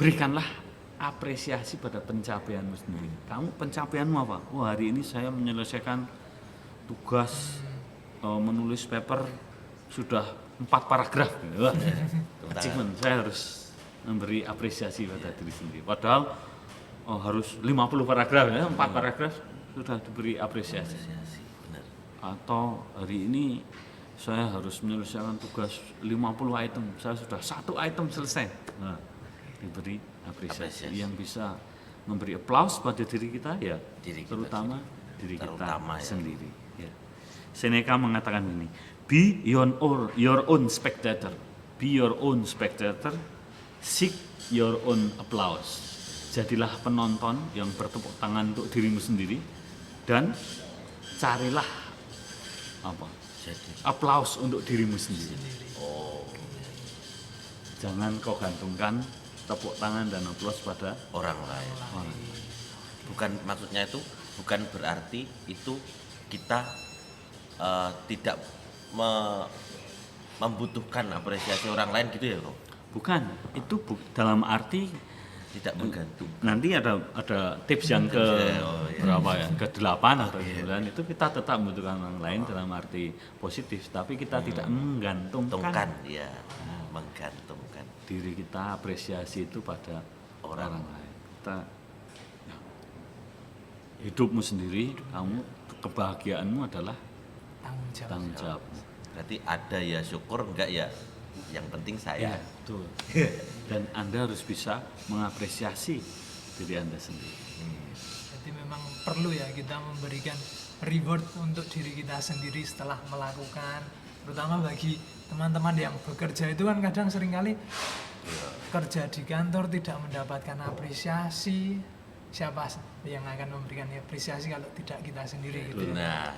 S3: berikanlah apresiasi pada pencapaianmu sendiri. Kamu pencapaianmu apa? Hari ini saya menyelesaikan tugas menulis paper sudah 4 paragraf. Wah, achievement. Saya harus memberi apresiasi pada diri sendiri. Padahal harus 50 paragraf ya, 4 paragraf sudah diberi apresiasi. Atau hari ini saya harus menyelesaikan tugas 50 item, saya sudah 1 item selesai. Nah, diberi apresiasi. Yang bisa memberi applause pada diri kita ya terutama diri kita sendiri. Ya. Seneca mengatakan ini, be your own spectator, be your own spectator, seek your own applause. Jadilah penonton yang bertepuk tangan untuk dirimu sendiri dan carilah applause untuk dirimu sendiri. Jangan kau gantungkan tepuk tangan dan applause pada
S1: orang lain. Bukan, maksudnya itu bukan berarti itu kita tidak membutuhkan apresiasi orang lain gitu ya, Bro?
S3: Bukan, itu dalam arti
S1: tidak menggantung.
S3: Nanti ada tips yang berapa ya? Ke-8 atau ke-9 itu kita tetap membutuhkan orang lain dalam arti positif, tapi kita tidak menggantungkan
S1: menggantungkan
S3: diri kita, apresiasi itu pada orang lain. Kita hidupmu sendiri, kamu, kebahagiaanmu adalah tanggung jawab.
S1: Berarti ada ya syukur, enggak ya yang penting saya.
S3: Ya, betul. Dan Anda harus bisa mengapresiasi diri Anda sendiri.
S2: Jadi memang perlu ya kita memberikan reward untuk diri kita sendiri setelah melakukan, terutama bagi teman-teman yang bekerja itu kan kadang seringkali kerja di kantor tidak mendapatkan apresiasi. Siapa yang akan memberikan apresiasi kalau tidak kita sendiri gitu.
S1: Nah,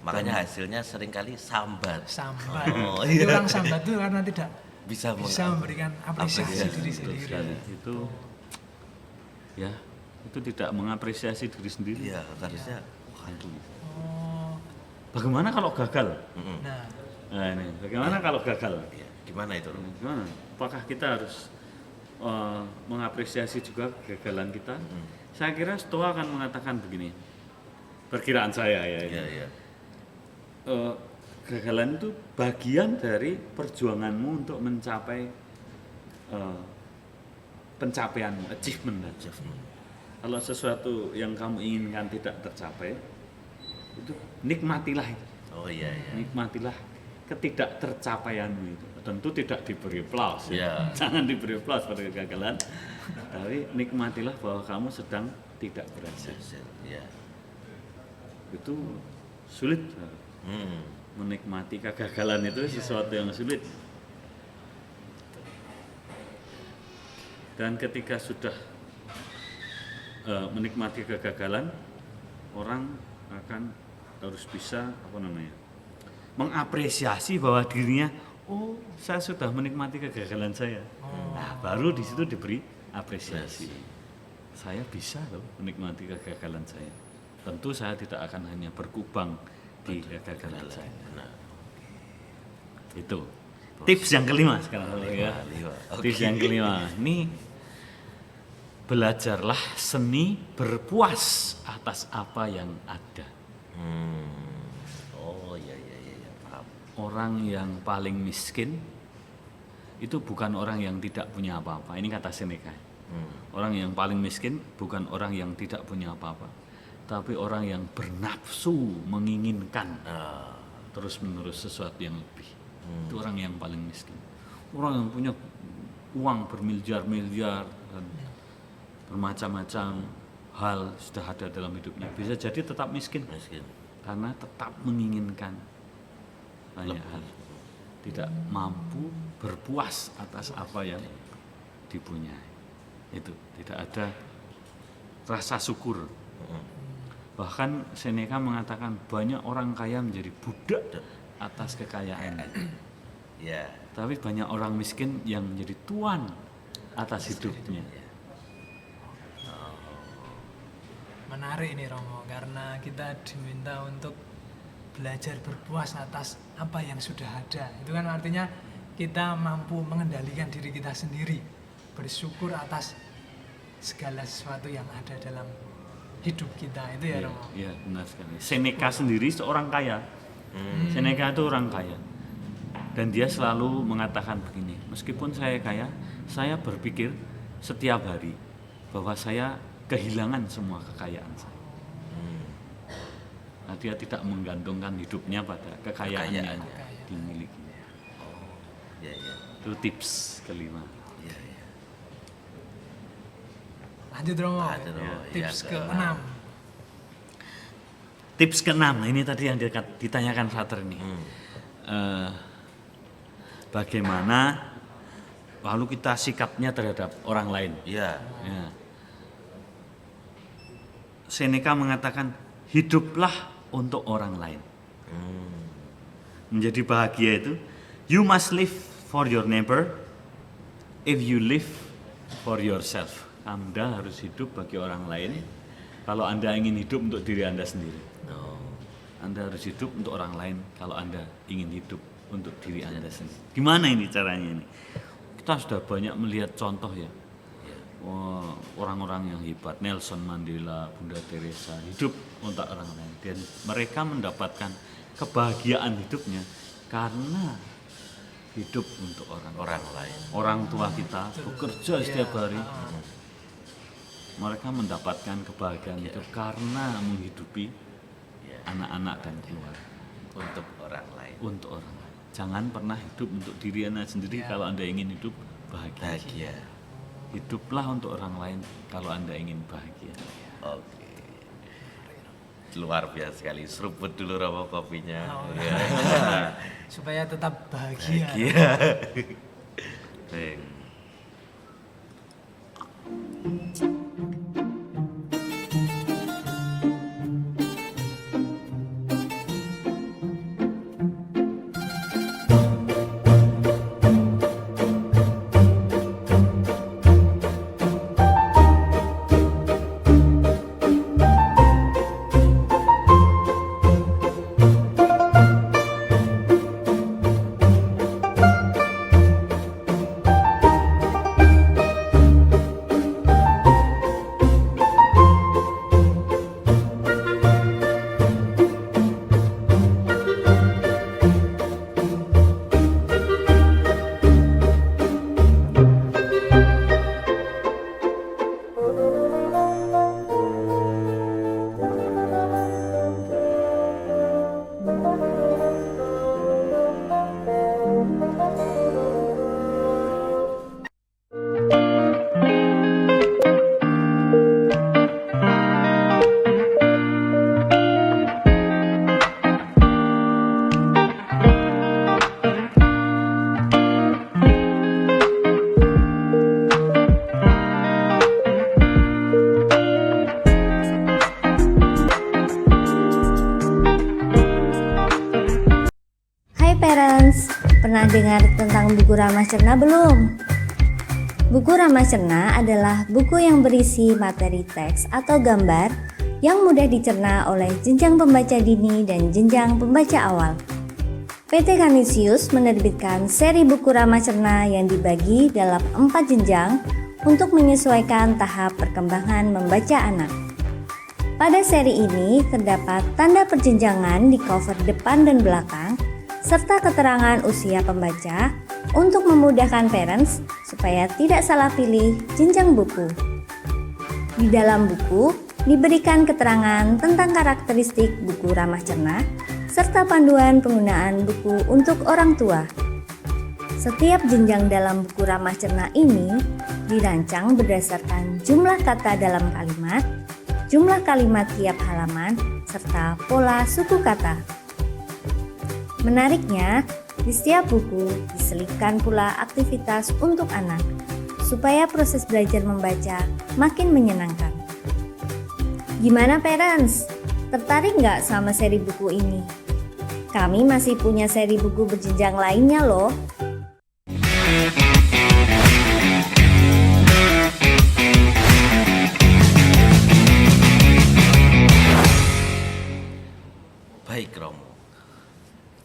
S1: makanya hasilnya seringkali sambat.
S2: Jadi orang sambat itu karena tidak
S1: bisa
S2: memberikan apresiasi diri sendiri.
S3: Itu tidak mengapresiasi diri sendiri.
S1: Iya, harusnya
S3: Bagaimana kalau gagal?
S2: Nah,
S3: Nah, ini bagaimana kalau gagal?
S1: Ya, gimana itu Romo?
S3: Gimana? Apakah kita harus mengapresiasi juga kegagalan kita? Saya kira Stoa akan mengatakan begini, perkiraan saya ya.
S1: Iya, iya.
S3: Kegagalan itu bagian dari perjuanganmu untuk mencapai pencapaianmu, achievement. Kalau sesuatu yang kamu inginkan tidak tercapai, itu nikmatilah itu.
S1: Oh iya, iya.
S3: Nikmatilah ketidaktercapaianmu itu. Tentu tidak diberi aplaus
S1: Ya.
S3: Jangan diberi aplaus pada kegagalan, tapi nikmatilah bahwa kamu sedang tidak berhasil.
S1: Ya.
S3: Itu sulit.
S1: Hmm.
S3: Menikmati kegagalan itu sesuatu yang sulit. Dan ketika sudah menikmati kegagalan, orang akan harus bisa mengapresiasi bahwa dirinya, oh saya sudah menikmati kegagalan saya. Nah, baru di situ diberi apresiasi. Saya bisa loh menikmati kegagalan saya. Tentu saya tidak akan hanya berkubang di kegagalan saya.
S1: Nah,
S3: Itu tips yang kelima sekarang ya. Tips yang kelima. Ini belajarlah seni berpuas atas apa yang ada.
S1: Oh iya, iya, iya, iya, paham.
S3: Orang yang paling miskin itu bukan orang yang tidak punya apa-apa. Ini kata Seneca. Orang yang paling miskin bukan orang yang tidak punya apa-apa, tapi orang yang bernafsu menginginkan terus-menerus sesuatu yang lebih. Itu orang yang paling miskin. Orang yang punya uang bermiliar-miliar dan bermacam-macam hal sudah ada dalam hidupnya, bisa jadi tetap miskin. Karena tetap menginginkan banyak hal, tidak mampu berpuas atas apa yang dipunyai. Itu tidak ada rasa syukur. Bahkan Seneca mengatakan banyak orang kaya menjadi budak atas kekayaan.
S1: Ya.
S3: Tapi banyak orang miskin yang menjadi tuan atas hidupnya.
S2: Menarik nih Romo, karena kita diminta untuk belajar berpuas atas apa yang sudah ada. Itu kan artinya kita mampu mengendalikan diri kita sendiri, bersyukur atas segala sesuatu yang ada dalam hidup kita. Itu ya Romo.
S3: Iya, benar sekali. Seneca sendiri seorang kaya. Seneca itu orang kaya. Dan dia selalu mengatakan begini, meskipun saya kaya, saya berpikir setiap hari bahwa saya kehilangan semua kekayaan saya. Nah, dia tidak menggantungkan hidupnya pada kekayaan yang dimiliki.
S1: Ya, ya.
S3: Itu tips kelima.
S1: Ya, ya.
S2: Lanjut Romo.
S1: Lanjut, Romo.
S2: Tips
S1: Yang
S2: ke-6.
S3: Tips ke-6, ini tadi yang ditanyakan Frater ini. Bagaimana lalu kita sikapnya terhadap orang lain.
S1: Ya.
S3: Ya. Seneca mengatakan, hiduplah untuk orang lain. Menjadi bahagia itu, you must live for your neighbor if you live for yourself. Anda harus hidup bagi orang lain kalau Anda ingin hidup untuk diri Anda sendiri. Anda harus hidup untuk orang lain kalau Anda ingin hidup untuk diri Anda sendiri. Gimana ini caranya ini? Kita sudah banyak melihat contoh ya. Orang-orang yang hebat, Nelson Mandela, Bunda Teresa, hidup untuk orang lain. Dan mereka mendapatkan kebahagiaan hidupnya karena hidup untuk orang lain. Orang tua kita bekerja setiap hari. Mereka mendapatkan kebahagiaan hidup karena menghidupi anak-anak dan keluarga.
S1: Untuk orang lain.
S3: Untuk orang lain. Jangan pernah hidup untuk diri Anda sendiri kalau Anda ingin hidup bahagia. Hiduplah untuk orang lain kalau Anda ingin bahagia.
S1: Oke. Luar biasa sekali. Seruput dulu Romo kopinya. Ya.
S2: Supaya tetap bahagia.
S1: Baik.
S7: parents, pernah dengar tentang buku ramah cerna belum? Buku ramah cerna adalah buku yang berisi materi teks atau gambar yang mudah dicerna oleh jenjang pembaca dini dan jenjang pembaca awal. PT Canisius menerbitkan seri buku ramah cerna yang dibagi dalam 4 jenjang untuk menyesuaikan tahap perkembangan membaca anak. Pada seri ini terdapat tanda perjenjangan di cover depan dan belakang, serta keterangan usia pembaca untuk memudahkan parents supaya tidak salah pilih jenjang buku. Di dalam buku diberikan keterangan tentang karakteristik buku ramah cerna serta panduan penggunaan buku untuk orang tua. Setiap jenjang dalam buku ramah cerna ini dirancang berdasarkan jumlah kata dalam kalimat, jumlah kalimat tiap halaman, serta pola suku kata. Menariknya, di setiap buku diselipkan pula aktivitas untuk anak, supaya proses belajar membaca makin menyenangkan. Gimana parents? Tertarik nggak sama seri buku ini? Kami masih punya seri buku berjenjang lainnya loh.
S1: Baik Romo,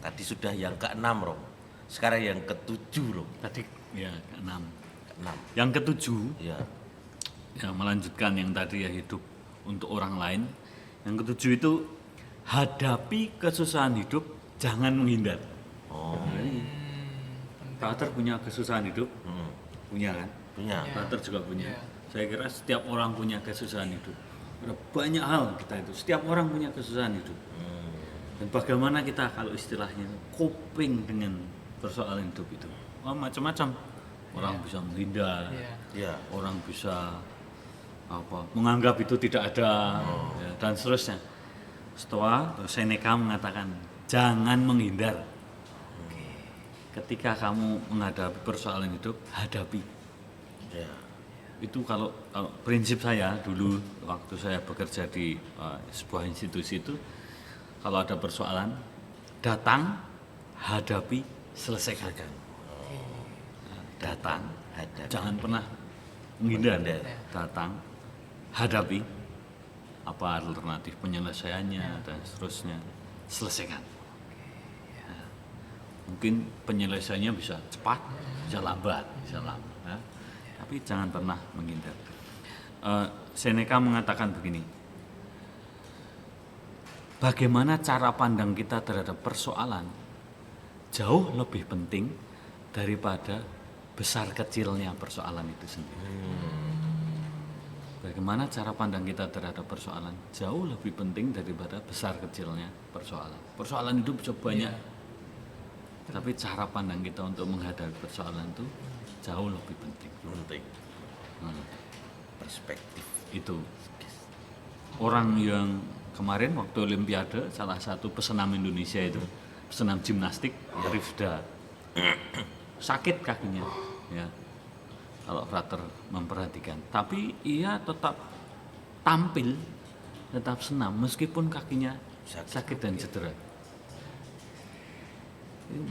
S1: tadi sudah yang ke-6 Romo, sekarang yang ke-7 Romo.
S3: Tadi ya ke-6.
S1: Ke-6
S3: Yang ke-7
S1: ya.
S3: ya melanjutkan yang tadi ya, hidup untuk orang lain. Yang ke-7 itu hadapi kesusahan hidup, jangan menghindar. Frater punya kesusahan hidup, punya kan?
S1: Punya.
S3: Frater juga punya. Saya kira setiap orang punya kesusahan hidup. Ada banyak hal kita itu, setiap orang punya kesusahan hidup. Dan bagaimana kita kalau istilahnya coping dengan persoalan hidup itu? Macam-macam. Orang bisa menghindar,
S1: Ya.
S3: orang bisa menganggap itu tidak ada, ya, dan seterusnya. Stoa atau Seneca mengatakan jangan menghindar. Ketika kamu menghadapi persoalan hidup, hadapi.
S1: Ya.
S3: Itu kalau prinsip saya dulu waktu saya bekerja di sebuah institusi itu, kalau ada persoalan, datang, hadapi, selesaikan. Datang,
S1: Hadapi.
S3: jangan pernah menghindar. Datang, hadapi, apa alternatif penyelesaiannya dan seterusnya, selesaikan. Nah, mungkin penyelesaiannya bisa cepat, bisa lambat, ya. Tapi jangan pernah menghindar. Seneca mengatakan begini, bagaimana cara pandang kita terhadap persoalan jauh lebih penting daripada besar kecilnya persoalan itu sendiri. Bagaimana cara pandang kita terhadap persoalan jauh lebih penting daripada besar kecilnya persoalan. Persoalan itu bisa banyak, tapi cara pandang kita untuk menghadapi persoalan itu jauh lebih penting.
S1: Perspektif.
S3: Itu orang yang kemarin waktu Olimpiade, salah satu pesenam Indonesia itu, pesenam gimnastik, Rifda, sakit kakinya, ya. Kalau Frater memperhatikan, tapi ia tetap tampil, tetap senam meskipun kakinya sakit dan cedera.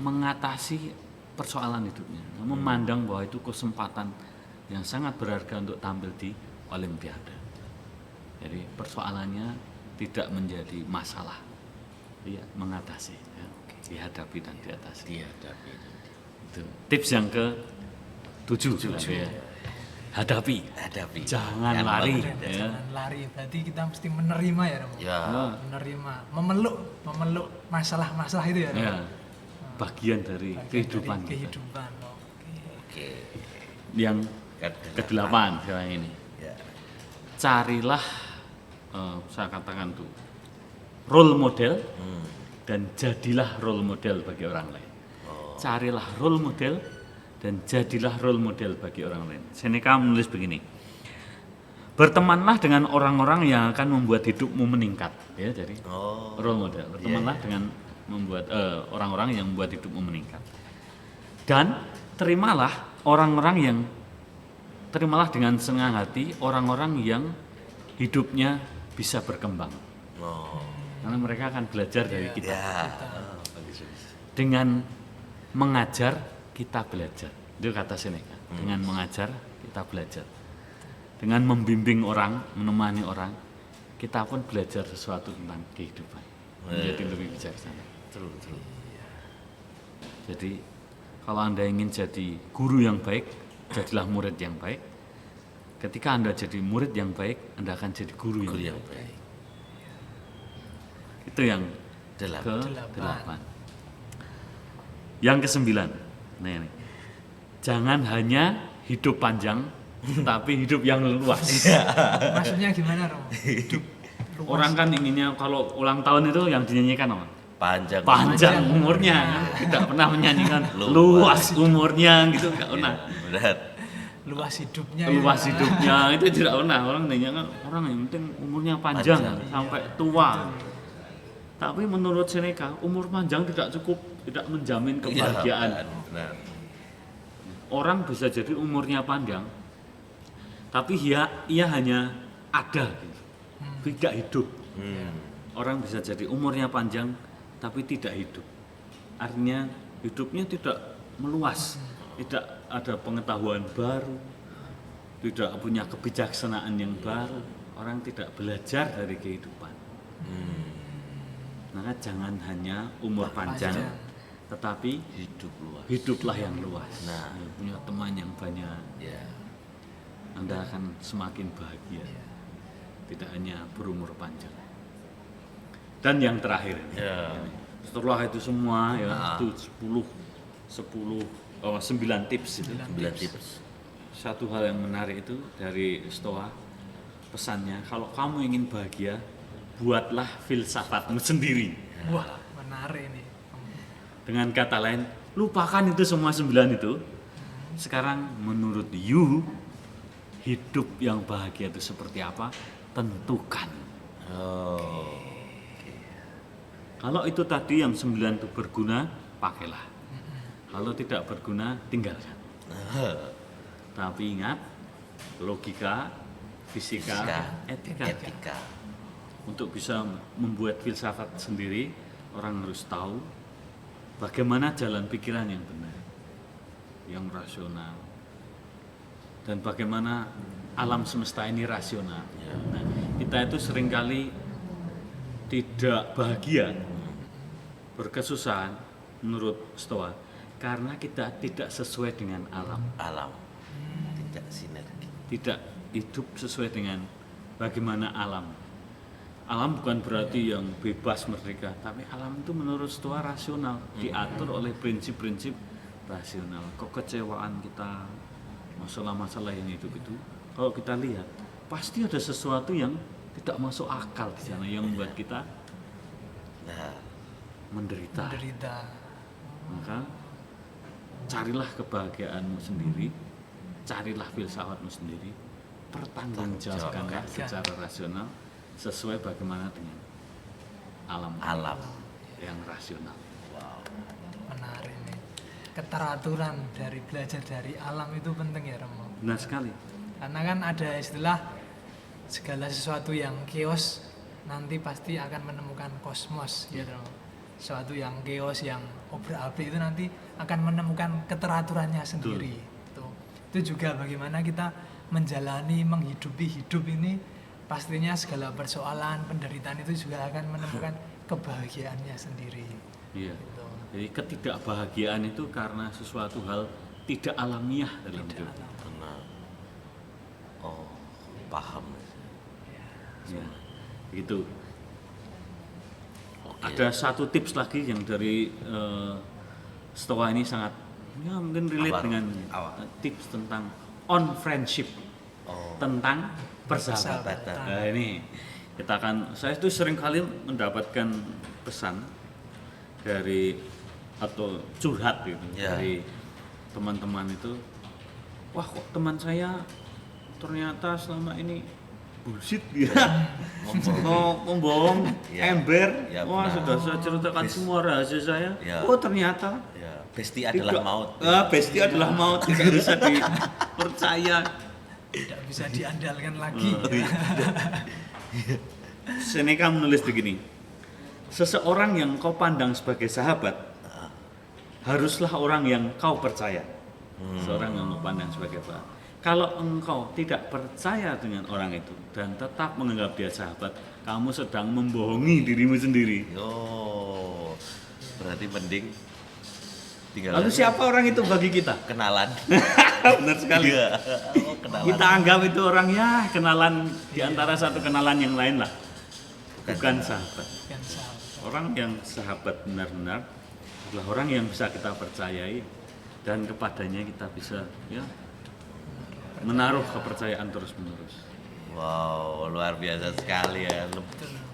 S3: Mengatasi persoalan hidupnya, memandang bahwa itu kesempatan yang sangat berharga untuk tampil di Olimpiade. Jadi persoalannya tidak menjadi masalah, dia mengatasi, ya. Dihadapi dan diatasi.
S1: Dihadapi.
S3: Itu tips yang ke-7 ya. Hadapi, jangan lari. Ya.
S2: Jangan lari, berarti kita mesti menerima ya Romo.
S1: Ya.
S2: Menerima, memeluk masalah-masalah itu ya Romo.
S3: Ya, bagian dari kehidupan kita.
S2: Kehidupan.
S1: Oke.
S3: Yang ke-8 sekarang ini.
S1: Ya.
S3: Carilah, saya katakan tuh, role model dan jadilah role model bagi orang lain. Carilah role model dan jadilah role model bagi orang lain. Seneca menulis begini, bertemanlah dengan orang-orang yang akan membuat hidupmu meningkat, ya. Jadi role model, bertemanlah dengan membuat orang-orang yang membuat hidupmu meningkat. Dan terimalah dengan senang hati orang-orang yang hidupnya bisa berkembang. Karena mereka akan belajar dari kita.
S1: Ya.
S3: Dengan mengajar kita belajar. Itu kata Seneca. Dengan mengajar kita belajar. Dengan membimbing orang, menemani orang, kita pun belajar sesuatu tentang kehidupan. Menjadi lebih bijaksana.
S1: True.
S3: Jadi kalau Anda ingin jadi guru yang baik, jadilah murid yang baik. Ketika Anda jadi murid yang baik, Anda akan jadi guru yang baik. Itu yang ke-8. Yang ke-9. Nah ini. Jangan hanya hidup panjang, tapi hidup yang luas.
S2: Maksudnya gimana, Romo?
S3: Orang kan inginnya kalau ulang tahun itu yang dinyanyikan apa?
S1: Panjang
S3: Umurnya kan? Tidak pernah menyanyikan luas umurnya gitu, enggak pernah.
S1: Berat.
S2: Luas hidupnya.
S3: Luas hidupnya itu tidak pernah. Orang nanya kan orang yang penting umurnya panjang. Sampai tua. Tapi menurut Seneca umur panjang tidak cukup, tidak menjamin kebahagiaan.
S1: Benar.
S3: Orang bisa jadi umurnya panjang, tapi ia hanya ada, gitu. Tidak hidup. Orang bisa jadi umurnya panjang, tapi tidak hidup. Artinya hidupnya tidak meluas, tidak ada pengetahuan baru, tidak punya kebijaksanaan yang baru. Orang tidak belajar dari kehidupan. Maka jangan hanya umur panjang, tetapi hiduplah yang luas.
S1: Nah,
S3: punya teman yang banyak,
S1: ya.
S3: Anda akan semakin bahagia. Tidak hanya berumur panjang. Dan yang terakhir, setelah itu semua ya, itu 9 tips itu.
S1: 9 tips.
S3: Satu hal yang menarik itu dari Stoa, pesannya, kalau kamu ingin bahagia, buatlah filsafatmu sendiri.
S2: Wah, menarik nih.
S3: Dengan kata lain, lupakan itu semua 9 itu. Sekarang menurut you, hidup yang bahagia itu seperti apa? Tentukan. Kalau itu tadi yang 9 itu berguna, pakailah. Kalau tidak berguna, tinggalkan. Tapi ingat, logika, fisika, etika. Untuk bisa membuat filsafat sendiri, orang harus tahu bagaimana jalan pikiran yang benar, yang rasional, dan bagaimana alam semesta ini rasional. Nah, kita itu seringkali tidak bahagia, berkesusahan menurut Stoa, karena kita tidak sesuai dengan alam.
S1: Tidak sinergi.
S3: Tidak hidup sesuai dengan bagaimana alam. Alam bukan berarti yang bebas merdeka, tapi alam itu menurut Stoa rasional, diatur oleh prinsip-prinsip rasional. Kekecewaan kita, masalah-masalah yang itu, kalau kita lihat, pasti ada sesuatu yang tidak masuk akal di sana yang membuat kita menderita. Maka carilah kebahagiaanmu sendiri, carilah filsafatmu sendiri, pertanggungjawabkanlah secara rasional sesuai bagaimana dengan alam yang rasional.
S2: Menarik nih. Keteraturan dari belajar dari alam itu penting ya, Romo.
S3: Benar sekali.
S2: Karena kan ada istilah segala sesuatu yang chaos nanti pasti akan menemukan kosmos, ya Romo. Sesuatu yang chaos, yang obrak-abrik itu nanti akan menemukan keteraturannya sendiri. Itu juga bagaimana kita menjalani, menghidupi hidup ini, pastinya segala persoalan, penderitaan itu juga akan menemukan kebahagiaannya sendiri.
S3: Iya.
S2: Gitu.
S3: Jadi ketidakbahagiaan itu karena sesuatu hal tidak alamiah dalam hidup.
S1: Benar. Oh, paham.
S3: Ya, gitu. Ada satu tips lagi yang dari Stoa ini sangat mungkin relate dengan tips tentang on friendship, tentang persahabatan. Nah, ini kita saya itu sering kali mendapatkan pesan dari atau curhat gitu dari teman-teman itu, wah kok teman saya ternyata selama ini bullshit gitu, membohong, ember, wah sudah saya ceritakan semua rahasia saya, oh ternyata
S1: besti adalah maut.
S3: Besti adalah maut, tidak bisa dipercaya,
S2: tidak bisa diandalkan lagi.
S3: Seneca menulis begini, seseorang yang kau pandang sebagai sahabat haruslah orang yang kau percaya. Seorang yang memandang sebagai sahabat. Kalau engkau tidak percaya dengan orang itu dan tetap menganggap dia sahabat, kamu sedang membohongi dirimu sendiri.
S1: Oh, berarti mending tinggal
S3: Lalu siapa orang itu bagi kita?
S1: kenalan.
S3: Benar sekali.
S1: Oh, kenalan.
S3: Kita anggap itu orang ya kenalan di antara satu kenalan yang lain lah. Bukan sahabat.
S2: Bukan sahabat.
S3: Orang yang sahabat benar-benar adalah orang yang bisa kita percayai dan kepadanya kita bisa ya menaruh kepercayaan terus-menerus.
S1: Wow, luar biasa sekali ya.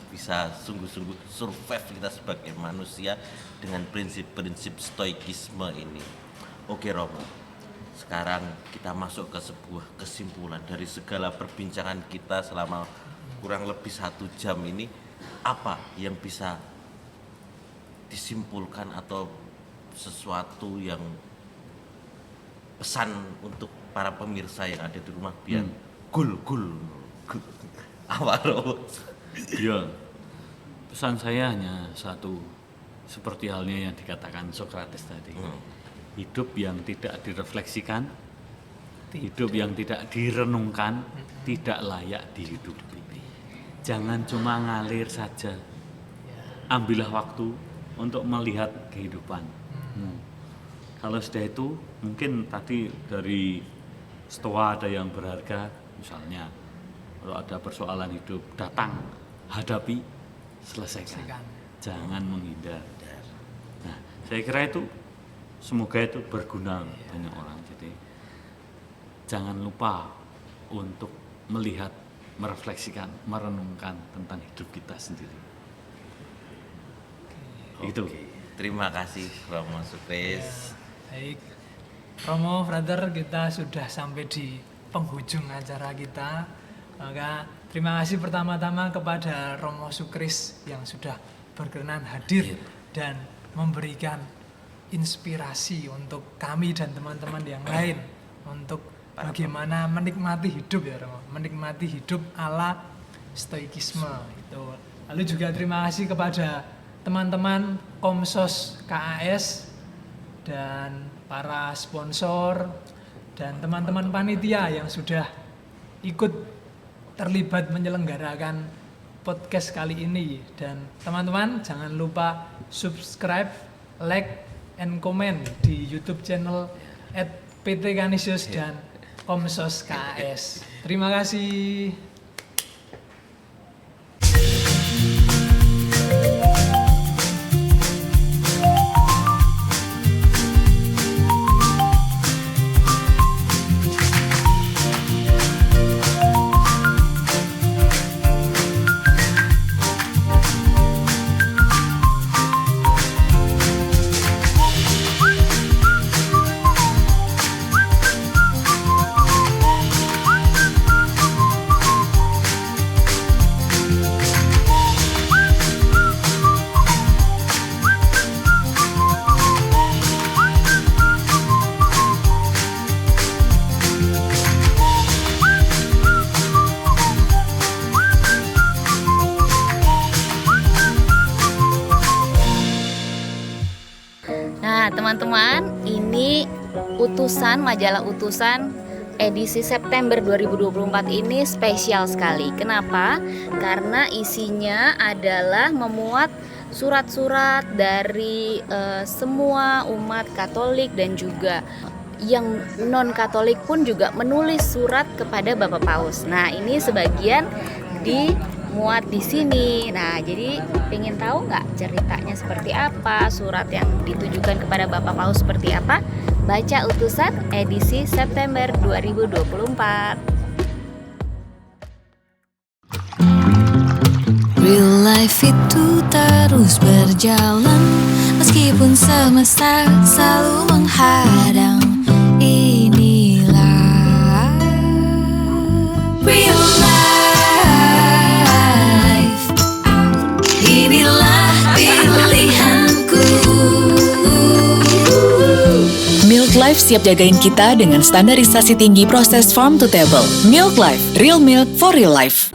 S1: Bisa sungguh-sungguh survive kita sebagai manusia dengan prinsip-prinsip stoikisme ini. Oke Romo, sekarang kita masuk ke sebuah kesimpulan dari segala perbincangan kita selama kurang lebih 1 jam ini. Apa yang bisa disimpulkan atau sesuatu yang pesan untuk para pemirsa yang ada di rumah biar gul. Apa Romo?
S3: Ya, pesan saya hanya satu, seperti halnya yang dikatakan Socrates tadi. Hidup yang tidak direfleksikan, hidup yang tidak direnungkan, tidak layak dihidupi. Jangan cuma ngalir saja. Ambillah waktu untuk melihat kehidupan. Kalau sudah itu, mungkin tadi dari Stoa ada yang berharga, misalnya kalau ada persoalan hidup, datang, hadapi, selesaikan. Jangan menghindar. Nah, saya kira itu, semoga itu berguna banyak orang. Jadi, jangan lupa untuk melihat, merefleksikan, merenungkan tentang hidup kita sendiri. Itu.
S1: Terima kasih Romo Sukris.
S2: Baik, Romo Frater, kita sudah sampai di penghujung acara kita. Maka terima kasih pertama-tama kepada Romo Sukris yang sudah berkenan hadir dan memberikan inspirasi untuk kami dan teman-teman yang lain untuk bagaimana menikmati hidup ya Romo, menikmati hidup ala stoikisme itu. Lalu juga terima kasih kepada teman-teman Komsos KAS dan para sponsor dan teman-teman panitia yang sudah ikut terlibat menyelenggarakan podcast kali ini. Dan teman-teman jangan lupa subscribe, like, and comment di YouTube channel @PT-Canisius dan Komsos KAS. Terima kasih.
S8: Teman-teman, ini majalah Utusan edisi September 2024 ini spesial sekali. Kenapa? Karena isinya adalah memuat surat-surat dari semua umat Katolik dan juga yang non-Katolik pun juga menulis surat kepada Bapak Paus. Nah, ini sebagian dimuat di sini. Nah, jadi pengen tahu nggak ceritanya seperti apa, surat yang ditujukan kepada Bapak Paus seperti apa? Baca Utusan edisi September 2024.
S9: Real life itu terus berjalan, meskipun semesta selalu menghadang. Inilah real life, inilah pilihanku.
S10: Milk Life siap jagain kita dengan standarisasi tinggi proses farm to table. Milk Life, real milk for real life.